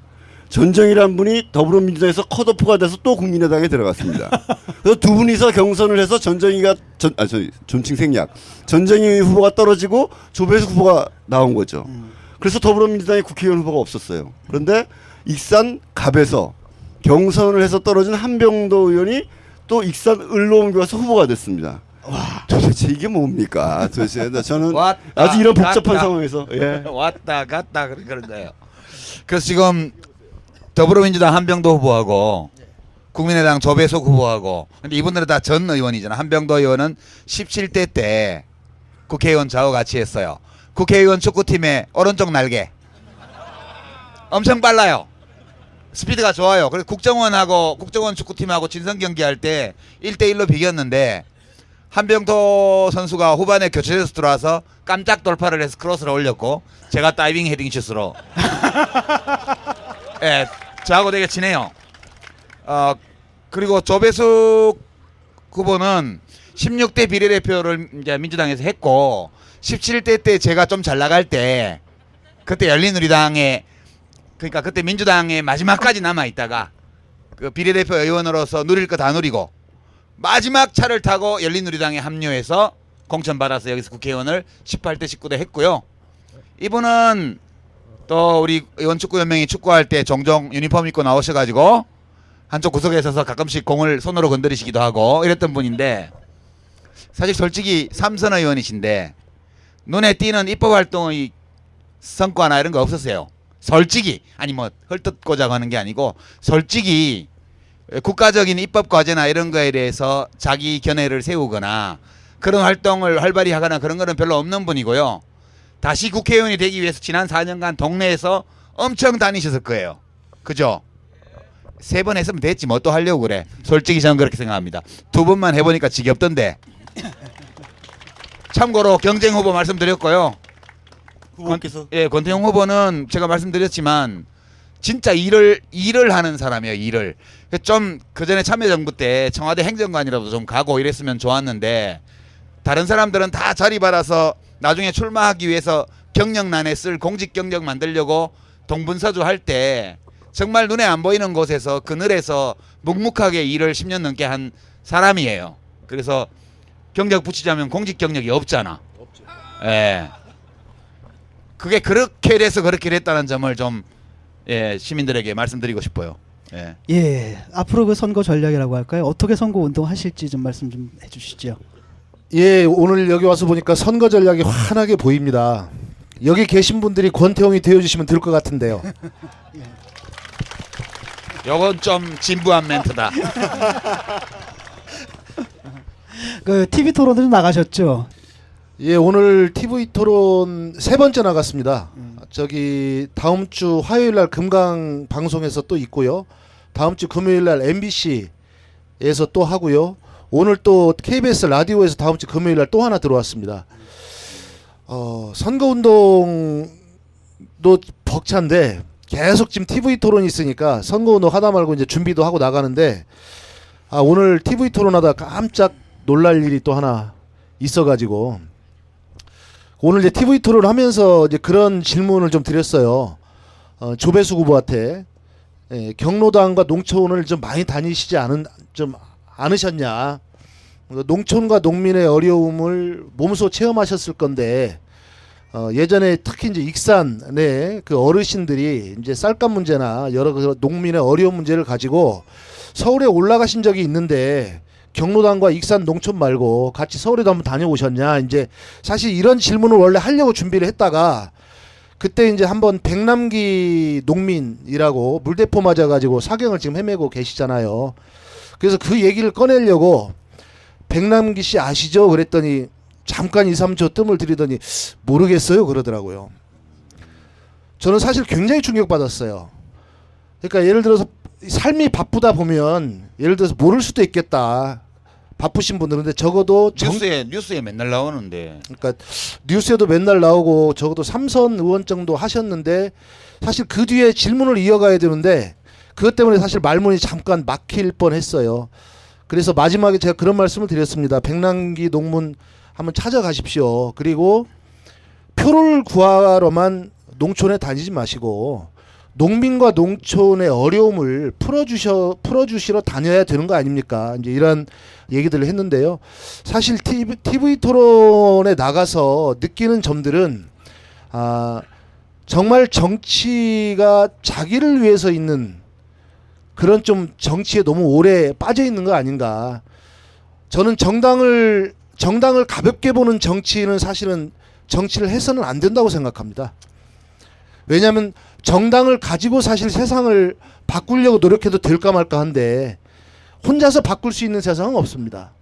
전정이라는 분이 더불어민주당에서 컷오프가 돼서 또 국민의당에 들어갔습니다. 그래서 두 분이서 경선을 해서 존칭 생략. 전정희 후보가 떨어지고 조배숙 후보가 나온 거죠. 그래서 더불어민주당의 국회의원 후보가 없었어요. 그런데 익산 갑에서 경선을 해서 떨어진 한병도 의원이 또 익산 을로 옮겨서 후보가 됐습니다. 와, 도대체 이게 뭡니까? 도대체 저는 아주 이런 복잡한 상황에서 왔다 갔다 그런 거예요. 그래서 지금 더불어민주당 한병도 후보하고 국민의당 조배숙 후보하고 근데 이분들은 다 전 의원이잖아. 한병도 의원은 17대 때 국회의원 좌우 같이 했어요. 국회의원 축구팀의 오른쪽 날개 엄청 빨라요. 스피드가 좋아요. 그래서 국정원 축구팀하고 친선 경기할 때 1대1로 비겼는데 한병도 선수가 후반에 교체돼서 들어와서 깜짝 돌파를 해서 크로스를 올렸고 제가 다이빙 헤딩 슛으로 예, 저하고 되게 친해요. 그리고 조배숙 후보는 16대 비례대표를 이제 민주당에서 했고 17대 때 제가 좀 잘 나갈 때 그때 열린우리당에 그러니까 그때 민주당에 마지막까지 남아 있다가 그 비례대표 의원으로서 누릴 거 다 누리고 마지막 차를 타고 열린우리당에 합류해서 공천 받아서 여기서 국회의원을 18대 19대 했고요. 이분은 또 우리 의원축구연맹이 축구할 때 종종 유니폼 입고 나오셔가지고 한쪽 구석에 서서 가끔씩 공을 손으로 건드리시기도 하고 이랬던 분인데 사실 솔직히 삼선 의원이신데 눈에 띄는 입법활동의 성과나 이런 거 없었어요. 솔직히 아니 뭐 헐뜯고자 하는 게 아니고 솔직히 국가적인 입법 과제나 이런 거에 대해서 자기 견해를 세우거나 그런 활동을 활발히 하거나 그런 거는 별로 없는 분이고요. 다시 국회의원이 되기 위해서 지난 4년간 동네에서 엄청 다니셨을 거예요. 그죠? 3번 했으면 됐지 뭐 또 하려고 그래. 솔직히 저는 그렇게 생각합니다. 2번만 해보니까 지겹던데. 참고로 경쟁 후보 말씀드렸고요. 후보께서 권태용 후보는 제가 말씀드렸지만 진짜 일을 하는 사람이에요. 일을 좀 그전에 참여정부 때 청와대 행정관이라도 좀 가고 이랬으면 좋았는데 다른 사람들은 다 자리 받아서 나중에 출마하기 위해서 경력란에 쓸 공직 경력 만들려고 동분서주 할 때 정말 눈에 안 보이는 곳에서 그늘에서 묵묵하게 일을 10년 넘게 한 사람이에요. 그래서 경력 붙이자면 공직 경력이 없잖아. 없죠. 예. 그게 그렇게 돼서 그렇게 됐다는 점을 좀 시민들에게 말씀드리고 싶어요. 예. 예. 앞으로 그 선거 전략이라고 할까요? 어떻게 선거 운동하실지 좀 말씀 좀 해주시죠. 예, 오늘 여기 와서 보니까 선거 전략이 환하게 보입니다. 여기 계신 분들이 권태용이 되어주시면 될 것 같은데요. 요건 좀 진부한 멘트다. 그 TV 토론도 좀 나가셨죠? 예, 오늘 TV 토론 3번째 나갔습니다. 저기 다음 주 화요일 날 금강 방송에서 또 있고요. 다음 주 금요일 날 MBC에서 또 하고요. 오늘 또 KBS 라디오에서 다음 주 금요일 날 또 하나 들어왔습니다. 선거운동도 벅찬데 계속 지금 TV 토론이 있으니까 선거운동 하다 말고 이제 준비도 하고 나가는데 오늘 TV 토론하다 깜짝 놀랄 일이 또 하나 있어가지고 오늘 이제 TV 토론을 하면서 이제 그런 질문을 좀 드렸어요. 조배수 후보한테 경로당과 농촌을 좀 많이 다니시지 않으셨냐? 농촌과 농민의 어려움을 몸소 체험하셨을 건데 예전에 특히 이제 익산의 그 어르신들이 이제 쌀값 문제나 여러 그 농민의 어려운 문제를 가지고 서울에 올라가신 적이 있는데 경로당과 익산 농촌 말고 같이 서울에도 한번 다녀오셨냐? 이제 사실 이런 질문을 원래 하려고 준비를 했다가 그때 이제 한번 백남기 농민이라고 물대포 맞아가지고 사경을 지금 헤매고 계시잖아요. 그래서 그 얘기를 꺼내려고 백남기 씨 아시죠? 그랬더니 잠깐 2, 3초 뜸을 들이더니 모르겠어요 그러더라고요. 저는 사실 굉장히 충격받았어요. 그러니까 예를 들어서 삶이 바쁘다 보면 예를 들어서 모를 수도 있겠다. 바쁘신 분들은 근데 적어도 뉴스에 맨날 나오는데. 그러니까 뉴스에도 맨날 나오고 적어도 3선 의원 정도 하셨는데 사실 그 뒤에 질문을 이어가야 되는데 그것 때문에 사실 말문이 잠깐 막힐 뻔했어요. 그래서 마지막에 제가 그런 말씀을 드렸습니다. 백남기 농문 한번 찾아가십시오. 그리고 표를 구하러만 농촌에 다니지 마시고 농민과 농촌의 어려움을 풀어주시러 다녀야 되는 거 아닙니까? 이제 이런 얘기들을 했는데요. 사실 TV 토론에 나가서 느끼는 점들은 정말 정치가 자기를 위해서 있는 그런 좀 정치에 너무 오래 빠져 있는 거 아닌가. 저는 정당을 가볍게 보는 정치인은 사실은 정치를 해서는 안 된다고 생각합니다. 왜냐하면 정당을 가지고 사실 세상을 바꾸려고 노력해도 될까 말까 한데 혼자서 바꿀 수 있는 세상은 없습니다.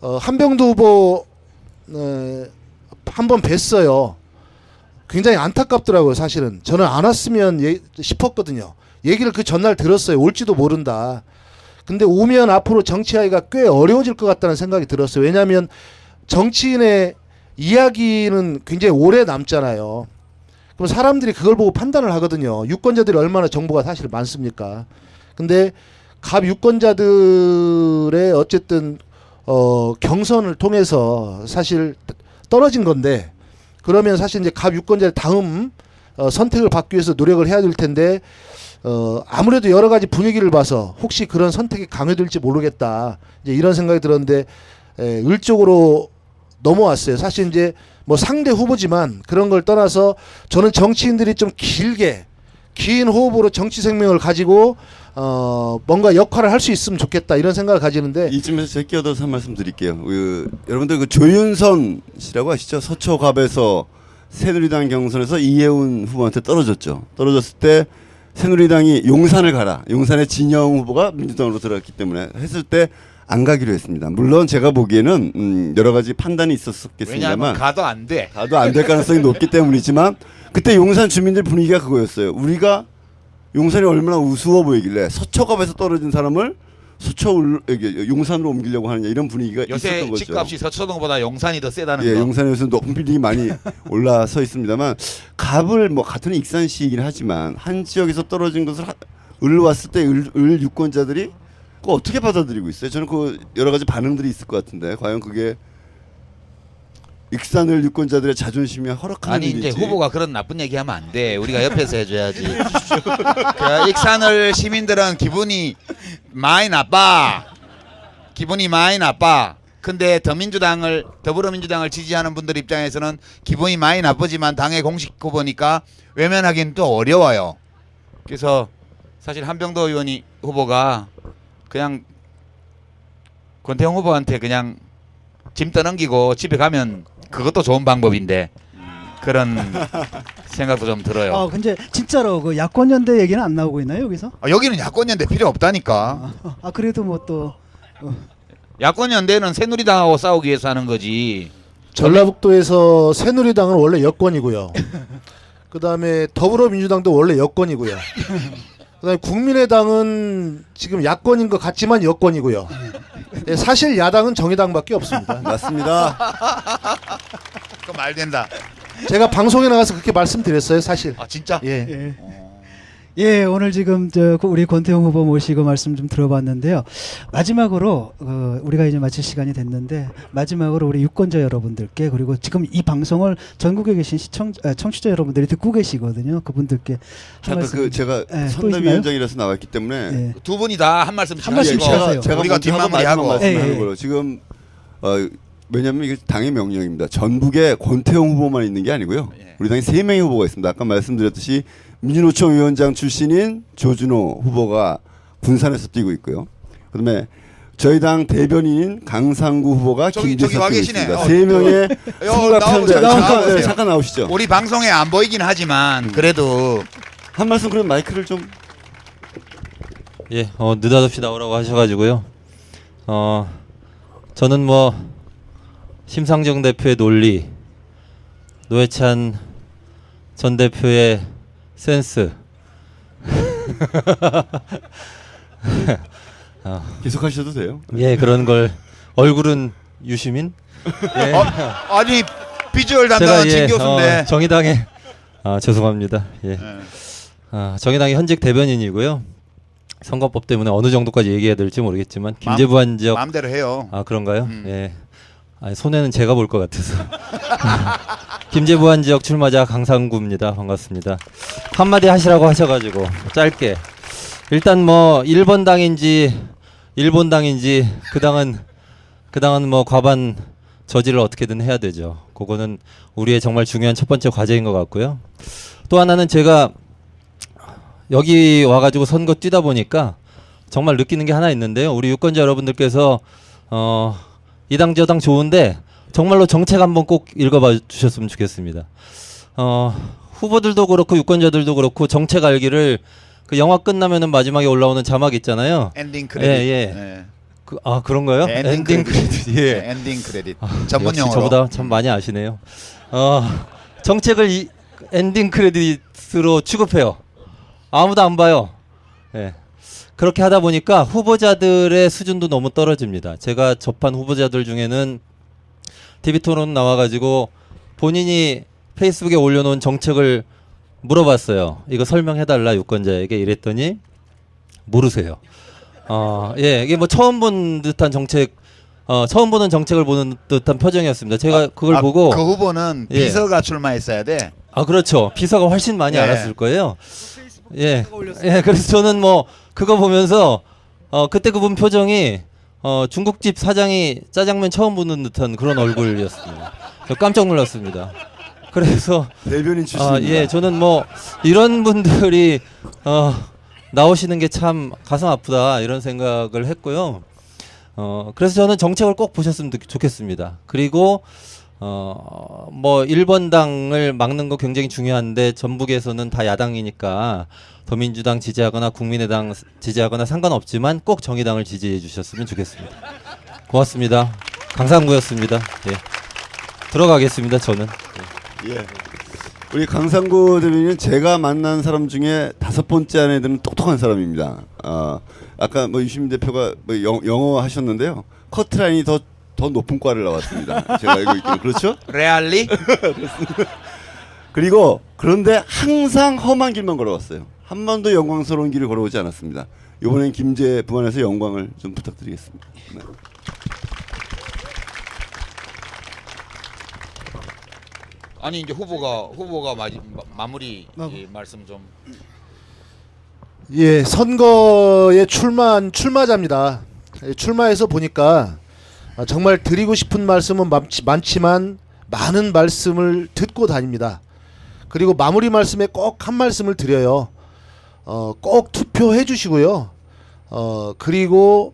한병두 후보 한번 뵀어요. 굉장히 안타깝더라고요. 사실은 저는 안 왔으면 싶었거든요. 얘기를 그 전날 들었어요. 올지도 모른다. 근데 오면 앞으로 정치하기가 꽤 어려워질 것 같다는 생각이 들었어요. 왜냐하면 정치인의 이야기는 굉장히 오래 남잖아요. 그럼 사람들이 그걸 보고 판단을 하거든요. 유권자들이 얼마나 정보가 사실 많습니까? 근데 갑 유권자들의 어쨌든 경선을 통해서 사실 떨어진 건데 그러면 사실 이제 갑 유권자의 다음 선택을 받기 위해서 노력을 해야 될 텐데 아무래도 여러 가지 분위기를 봐서 혹시 그런 선택이 강요될지 모르겠다. 이제 이런 생각이 들었는데 을 쪽으로 넘어왔어요. 사실 이제 뭐 상대 후보지만 그런 걸 떠나서 저는 정치인들이 좀 긴 호흡으로 정치 생명을 가지고 뭔가 역할을 할 수 있으면 좋겠다 이런 생각을 가지는데 이쯤에서 제가 끼어들어서 한 말씀 드릴게요. 여러분들 그 조윤선 씨라고 아시죠? 서초갑에서 새누리당 경선에서 이혜훈 후보한테 떨어졌죠. 떨어졌을 때 새누리당이 용산을 가라. 용산의 진영 후보가 민주당으로 들어갔기 때문에 했을 때 안 가기로 했습니다. 물론 제가 보기에는 여러 가지 판단이 있었겠습니다만 왜냐하면 가도 안 돼. 가도 안 될 가능성이 높기 때문이지만 그때 용산 주민들 분위기가 그거였어요. 우리가 용산이 얼마나 우스워 보이길래 서초갑에서 떨어진 사람을 용산으로 옮기려고 하느냐 이런 분위기가 요새 있었던 거죠. 집값이 서초동보다 용산이 더 세다는 예, 거. 용산에 요새 높은 빌딩이 많이 올라서 있습니다만 갑을 뭐 같은 익산시이긴 하지만 한 지역에서 떨어진 것을 을 왔을 때 을 유권자들이 그거 어떻게 받아들이고 있어요? 저는 그 여러 가지 반응들이 있을 것 같은데 과연 그게 익산을 유권자들의 자존심이 허락하는 아니 일인지. 이제 후보가 그런 나쁜 얘기하면 안 돼. 우리가 옆에서 해줘야지. 그 익산을 시민들은 기분이 많이 나빠. 근데 더불어민주당을 지지하는 분들 입장에서는 기분이 많이 나쁘지만 당의 공식 후보니까 외면하기는 또 어려워요. 그래서 사실 한병도 후보가 그냥 권태형 후보한테 그냥 짐 떠넘기고 집에 가면 그것도 좋은 방법인데 그런 생각도 좀 들어요. 근데 진짜로 그 야권연대 얘기는 안 나오고 있나요 여기서? 여기는 야권연대 필요 없다니까. 그래도 뭐 또 야권연대는 새누리당하고 싸우기 위해서 하는 거지. 전라북도에서 새누리당은 원래 여권이고요. 그다음에 더불어민주당도 원래 여권이고요. 그다음에 국민의당은 지금 야권인 것 같지만 여권이고요. 예, 사실 야당은 정의당밖에 없습니다. 맞습니다. 그 말 된다. 제가 방송에 나가서 그렇게 말씀드렸어요, 사실. 아 진짜? 예. 예. 예, 오늘 지금 우리 권태용 후보 모시고 말씀 좀 들어봤는데요. 마지막으로 우리가 이제 마칠 시간이 됐는데 마지막으로 우리 유권자 여러분들께 그리고 지금 이 방송을 전국에 계신 청취자 여러분들이 듣고 계시거든요. 그분들께 한 잠깐 말씀. 제가 또 선대위원장이라서 나왔기 때문에 예. 두 분이 다 한 말씀씩 한 말씀씩 하시고 하세요. 제가 우리가 먼저 하고 뒷마무리하고. 마지막 말씀하는 예, 예. 거로 지금 왜냐하면 이게 당의 명령입니다. 전국에 권태용 후보만 있는 게 아니고요. 예. 우리 당에 3명의 후보가 있습니다. 아까 말씀드렸듯이 민주노총 위원장 출신인 조준호 후보가 군산에서 뛰고 있고요. 그다음에 저희 당 대변인인 강상구 후보가 저기 김제에서 와 뛰고 계시네. 있습니다. 어, 3명의 나오세요. 나오세요. 잠깐 나오시죠. 우리 방송에 안 보이긴 하지만 그래도 한 말씀 그럼 마이크를 좀 예, 느닷없이 나오라고 하셔가지고요. 저는 뭐 심상정 대표의 논리, 노회찬 전 대표의 센스, 계속하셔도 돼요. 예, 그런 걸 얼굴은 유시민, 예, 아니 비주얼 제가 담당한 진 예, 교수인데. 정의당의 죄송합니다. 예, 정의당의 현직 대변인이고요. 선거법 때문에 어느 정도까지 얘기해야 될지 모르겠지만 김재부한 지역 마음대로 해요. 그런가요? 예. 아니, 손해는 제가 볼 것 같아서. 김제부안 지역 출마자 강상구입니다. 반갑습니다. 한마디 하시라고 하셔가지고 짧게. 일단 뭐 1번 당인지 일본 당인지 그 당은 뭐 과반 저지를 어떻게든 해야 되죠. 그거는 우리의 정말 중요한 첫 번째 과제인 것 같고요. 또 하나는 제가 여기 와가지고 선거 뛰다 보니까 정말 느끼는 게 하나 있는데요. 우리 유권자 여러분들께서 이 당 저 당 좋은데 정말로 정책 한번 꼭 읽어봐 주셨으면 좋겠습니다. 후보들도 그렇고 유권자들도 그렇고 정책 알기를 그 영화 끝나면은 마지막에 올라오는 자막 있잖아요. 엔딩 크레딧. 예. 네. 그런가요? 네, 엔딩 크레딧. 예. 네, 엔딩 크레딧. 역시 전문용어로. 저보다 참 많이 아시네요. 정책을 엔딩 크레딧으로 취급해요. 아무도 안 봐요. 예. 그렇게 하다 보니까 후보자들의 수준도 너무 떨어집니다. 제가 접한 후보자들 중에는 TV 토론 나와가지고 본인이 페이스북에 올려놓은 정책을 물어봤어요. 이거 설명해달라 유권자에게 이랬더니 모르세요. 예, 이게 뭐 처음 본 듯한 정책, 처음 보는 정책을 보는 듯한 표정이었습니다. 제가 그걸 보고 그 후보는 예. 비서가 출마했어야 돼. 그렇죠. 비서가 훨씬 많이 예. 알았을 거예요. 예, 예, 그래서 저는 뭐 그거 보면서 그때 그분 표정이 중국집 사장이 짜장면 처음 보는 듯한 그런 얼굴이었습니다. 깜짝 놀랐습니다. 그래서 대변인 출신입니다. 예, 저는 뭐 이런 분들이 나오시는 게 참 가슴 아프다 이런 생각을 했고요. 그래서 저는 정책을 꼭 보셨으면 좋겠습니다. 그리고 뭐 1번 당을 막는 거 굉장히 중요한데 전북에서는 다 야당이니까 더민주당 지지하거나 국민의당 지지하거나 상관없지만 꼭 정의당을 지지해 주셨으면 좋겠습니다. 고맙습니다. 강상구였습니다. 예. 들어가겠습니다. 저는. 예. 우리 강상구 대변인은 제가 만난 사람 중에 5번째 안에 드는 똑똑한 사람입니다. 아까 뭐 유시민 대표가 뭐 영어 하셨는데요. 커트라인이 더 높은 과를 나왔습니다. 제가 알고 있기로 그렇죠? 레알리? 그리고 그런데 항상 험한 길만 걸어왔어요. 한 번도 영광스러운 길을 걸어오지 않았습니다. 이번엔 김제 부안에서 영광을 좀 부탁드리겠습니다. 네. 아니 이제 후보가 마무리 말씀 좀. 예, 선거에 출마한 출마자입니다. 예, 출마해서 보니까 정말 드리고 싶은 말씀은 많지만 많은 말씀을 듣고 다닙니다. 그리고 마무리 말씀에 꼭 한 말씀을 드려요. 꼭 투표해 주시고요. 그리고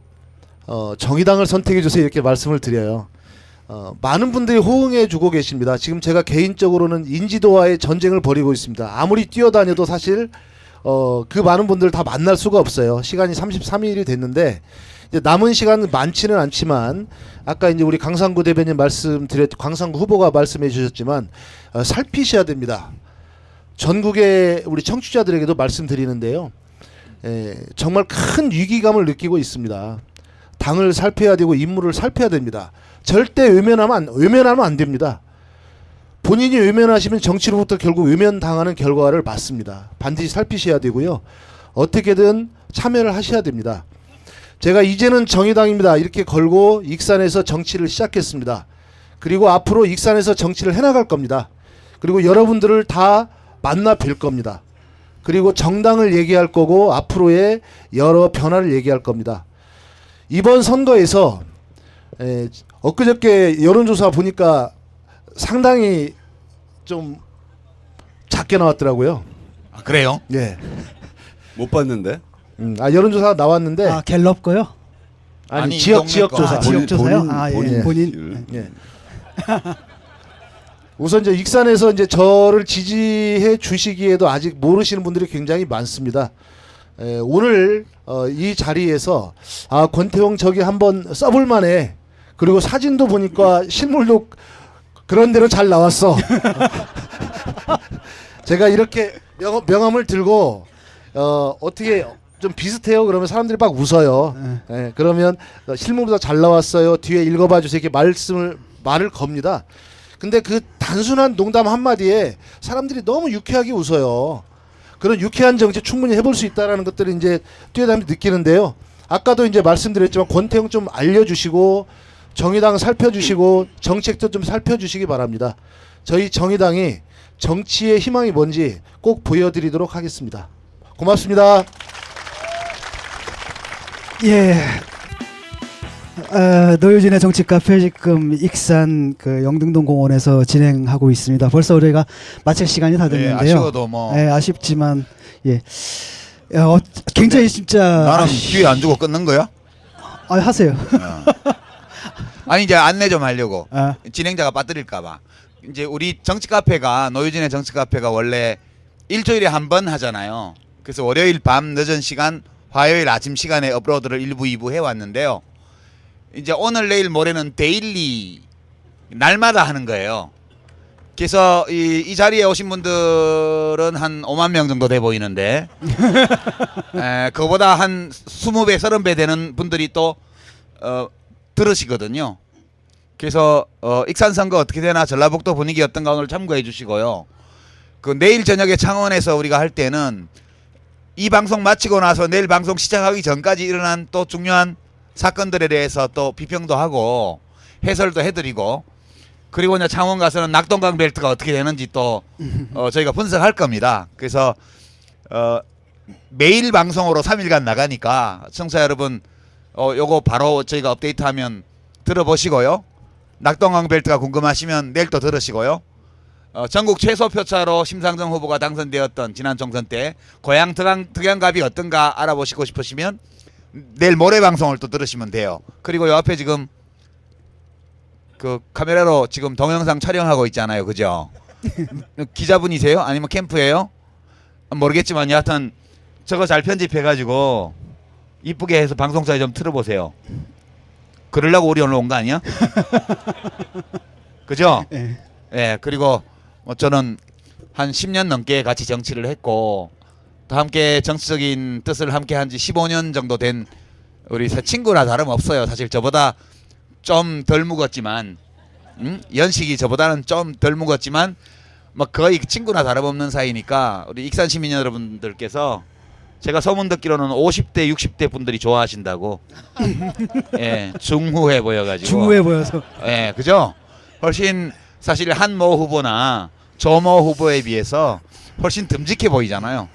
정의당을 선택해 주세요 이렇게 말씀을 드려요. 많은 분들이 호응해 주고 계십니다. 지금 제가 개인적으로는 인지도와의 전쟁을 벌이고 있습니다. 아무리 뛰어다녀도 사실 그 많은 분들 다 만날 수가 없어요. 시간이 33일이 됐는데 이제 남은 시간은 많지는 않지만 아까 이제 우리 강상구 대변인 강상구 후보가 말씀해 주셨지만 살피셔야 됩니다. 전국의 우리 청취자들에게도 말씀드리는데요. 정말 큰 위기감을 느끼고 있습니다. 당을 살펴야 되고 인물을 살펴야 됩니다. 절대 외면하면 안 됩니다. 본인이 외면하시면 정치로부터 결국 외면당하는 결과를 맞습니다. 반드시 살피셔야 되고요. 어떻게든 참여를 하셔야 됩니다. 제가 이제는 정의당입니다 이렇게 걸고 익산에서 정치를 시작했습니다. 그리고 앞으로 익산에서 정치를 해나갈 겁니다. 그리고 여러분들을 다 만나 뵐 겁니다. 그리고 정당을 얘기할 거고 앞으로의 여러 변화를 얘기할 겁니다. 이번 선거에서 엊그저께 여론조사 보니까 상당히 좀 작게 나왔더라고요. 아, 그래요? 예. 못 봤는데. 여론조사 나왔는데 아 갤럽 거요? 아니, 지역 동네 거. 조사. 아, 지역 조사요? 본인, 아, 예. 본인. 본인. 예. 우선 이제 익산에서 이제 저를 지지해 주시기에도 아직 모르시는 분들이 굉장히 많습니다. 오늘 이 자리에서 권태용 저기 한번 써볼 만해. 그리고 사진도 보니까 실물도 그런 대로 잘 나왔어. 제가 이렇게 명함을 들고 어떻게 좀 비슷해요? 그러면 사람들이 막 웃어요. 그러면 실물보다 잘 나왔어요. 뒤에 읽어봐 주세요. 이렇게 말을 겁니다. 근데 그 단순한 농담 한마디에 사람들이 너무 유쾌하게 웃어요. 그런 유쾌한 정치 충분히 해볼 수 있다라는 것들을 이제 뛰어다니면서 느끼는데요. 아까도 이제 말씀드렸지만 권태용 좀 알려주시고 정의당 살펴주시고 정책도 좀 살펴주시기 바랍니다. 저희 정의당이 정치의 희망이 뭔지 꼭 보여드리도록 하겠습니다. 고맙습니다. 예. 노유진의 정치 카페 지금 익산 그 영등동 공원에서 진행하고 있습니다. 벌써 우리가 마칠 시간이 다 됐는데요. 아쉬워도 뭐. 예, 아쉽지만 예. 굉장히 진짜 나는 기회 안 주고 끊는 거야? 하세요. 아니 이제 안내 좀 하려고. 아. 진행자가 빠뜨릴까봐. 이제 우리 정치 카페가 노유진의 정치 카페가 원래 일주일에 한 번 하잖아요. 그래서 월요일 밤 늦은 시간, 화요일 아침 시간에 업로드를 1부, 2부 해왔는데요. 이제 오늘, 내일, 모레는 데일리 날마다 하는 거예요. 그래서 이 자리에 오신 분들은 한 5만 명 정도 돼 보이는데 그거보다 한 20배, 30배 되는 분들이 또 들으시거든요. 그래서 익산 선거 어떻게 되나, 전라북도 분위기 어떤가 오늘 참고해 주시고요. 그 내일 저녁에 창원에서 우리가 할 때는 이 방송 마치고 나서 내일 방송 시작하기 전까지 일어난 또 중요한 사건들에 대해서 또 비평도 하고 해설도 해드리고, 그리고 이제 창원 가서는 낙동강 벨트가 어떻게 되는지 또 저희가 분석할 겁니다. 그래서 매일 방송으로 3일간 나가니까 청취자 여러분 요거 바로 저희가 업데이트하면 들어보시고요. 낙동강 벨트가 궁금하시면 내일 또 들으시고요. 전국 최소 표차로 심상정 후보가 당선되었던 지난 총선 때 고향 득양갑이 어떤가 알아보시고 싶으시면 내일 모레 방송을 또 들으시면 돼요. 그리고 요 앞에 지금 그 카메라로 지금 동영상 촬영하고 있잖아요. 그죠? 기자분이세요? 아니면 캠프예요? 모르겠지만 여하튼 저거 잘 편집해가지고 이쁘게 해서 방송사에 좀 틀어보세요. 그러려고 우리 오늘 온 거 아니야? 그죠? 예. 예, 그리고 저는 한 10년 넘게 같이 정치를 했고 또 함께 정치적인 뜻을 함께 한 지 15년 정도 된 우리 새 친구나 다름없어요. 사실 저보다 좀 덜 묵었지만 연식이 저보다는 좀 덜 묵었지만 뭐 거의 친구나 다름없는 사이니까 우리 익산 시민 여러분들께서 제가 소문 듣기로는 50대 60대 분들이 좋아하신다고. 예, 중후해 보여가지고. 중후해 보여서. 예, 그죠? 훨씬 사실 한모 후보나 조모 후보에 비해서 훨씬 듬직해 보이잖아요.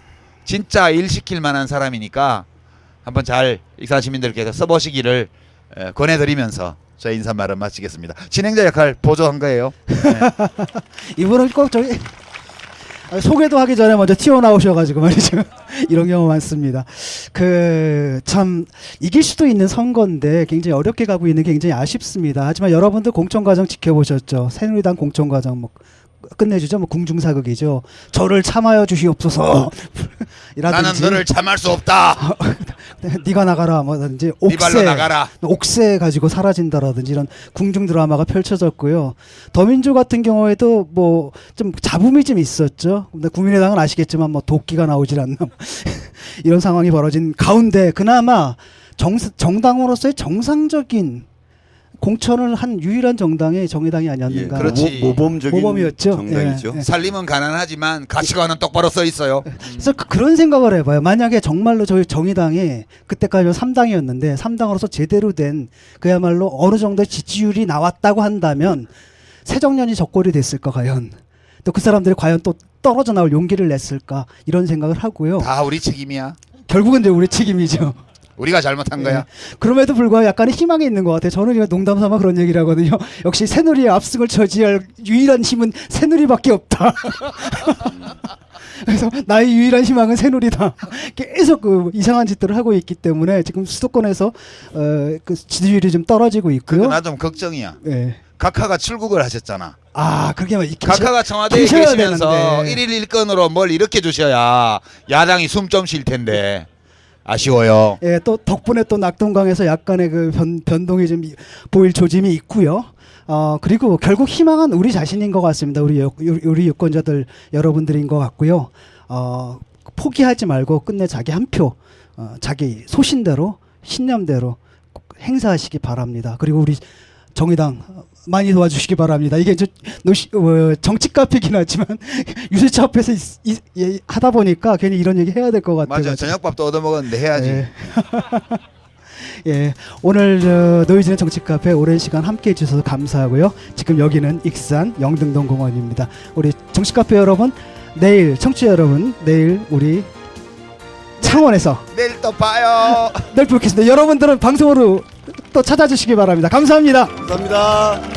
진짜 일 시킬 만한 사람이니까 한번 잘 익산 시민들께서 써보시기를 권해드리면서 저희 인사말은 마치겠습니다. 진행자 역할 보조한 거예요. 네. 이분은 꼭 저기 소개도 하기 전에 먼저 튀어나오셔가지고 말이죠. 이런 경우 많습니다. 그 참 이길 수도 있는 선거인데 굉장히 어렵게 가고 있는 게 굉장히 아쉽습니다. 하지만 여러분들 공천과정 지켜보셨죠? 새누리당 공천과정 뭐 끝내주죠. 뭐 궁중사극이죠. 저를 참아여 주시옵소서. 나는 너를 참을 수 없다. 네가 나가라. 뭐든지 네 발로 나가라. 옥새 가지고 사라진다라든지 이런 궁중 드라마가 펼쳐졌고요. 더민주 같은 경우에도 뭐 좀 잡음이 좀 있었죠. 근데 국민의당은 아시겠지만 뭐 도끼가 나오질 않나 이런 상황이 벌어진 가운데 그나마 정당으로서의 정상적인 공천을 한 유일한 정당이 정의당이 아니었는가. 그렇지. 모범적인 모범이었죠. 정당이죠. 예, 예. 살림은 가난하지만 가치관은 똑바로 써 있어요. 그래서 그런 생각을 해봐요. 만약에 정말로 저희 정의당이 그때까지 3당이었는데 3당으로서 제대로 된 그야말로 어느 정도의 지지율이 나왔다고 한다면 새정년이 적골이 됐을까 과연. 또 그 사람들이 과연 또 떨어져 나올 용기를 냈을까 이런 생각을 하고요. 다 우리 책임이야. 결국은 이제 우리 책임이죠. 우리가 잘못한 거야. 예. 그럼에도 불구하고 약간의 희망이 있는 것 같아요. 저는 이거 농담 삼아 그런 얘기를 하거든요. 역시 새누리의 압승을 저지할 유일한 힘은 새누리밖에 없다. 그래서 나의 유일한 희망은 새누리다. 계속 그 이상한 짓들을 하고 있기 때문에 지금 수도권에서 그 지지율이 좀 떨어지고 있고요. 나 좀 걱정이야. 예. 각하가 출국을 하셨잖아. 아, 그렇게 막 각하가 청와대에 계셔야 계시면서 되는데. 1일 1건으로 뭘 이렇게 주셔야 야당이 숨 좀 쉴 텐데 아쉬워요. 예, 또 덕분에 또 낙동강에서 약간의 그 변동이 좀 보일 조짐이 있고요. 그리고 결국 희망은 우리 자신인 것 같습니다. 우리 유권자들 여러분들인 것 같고요. 포기하지 말고 끝내 자기 한 표, 자기 소신대로 신념대로 꼭 행사하시기 바랍니다. 그리고 우리 정의당 많이 도와주시기 바랍니다. 이게 정치 카페긴 하지만 유세차 앞에서 하다 보니까 괜히 이런 얘기 해야 될 것 같아요. 맞아. 저녁밥도 얻어먹었는데 해야지. 예. 예, 오늘 노이즈의 정치 카페 오랜 시간 함께 해주셔서 감사하고요. 지금 여기는 익산 영등동 공원입니다. 우리 정치 카페 여러분, 내일 청취자 여러분, 내일 우리 창원에서 내일 또 봐요. 내일 뵙겠습니다. 여러분들은 방송으로 또 찾아주시기 바랍니다. 감사합니다. 감사합니다.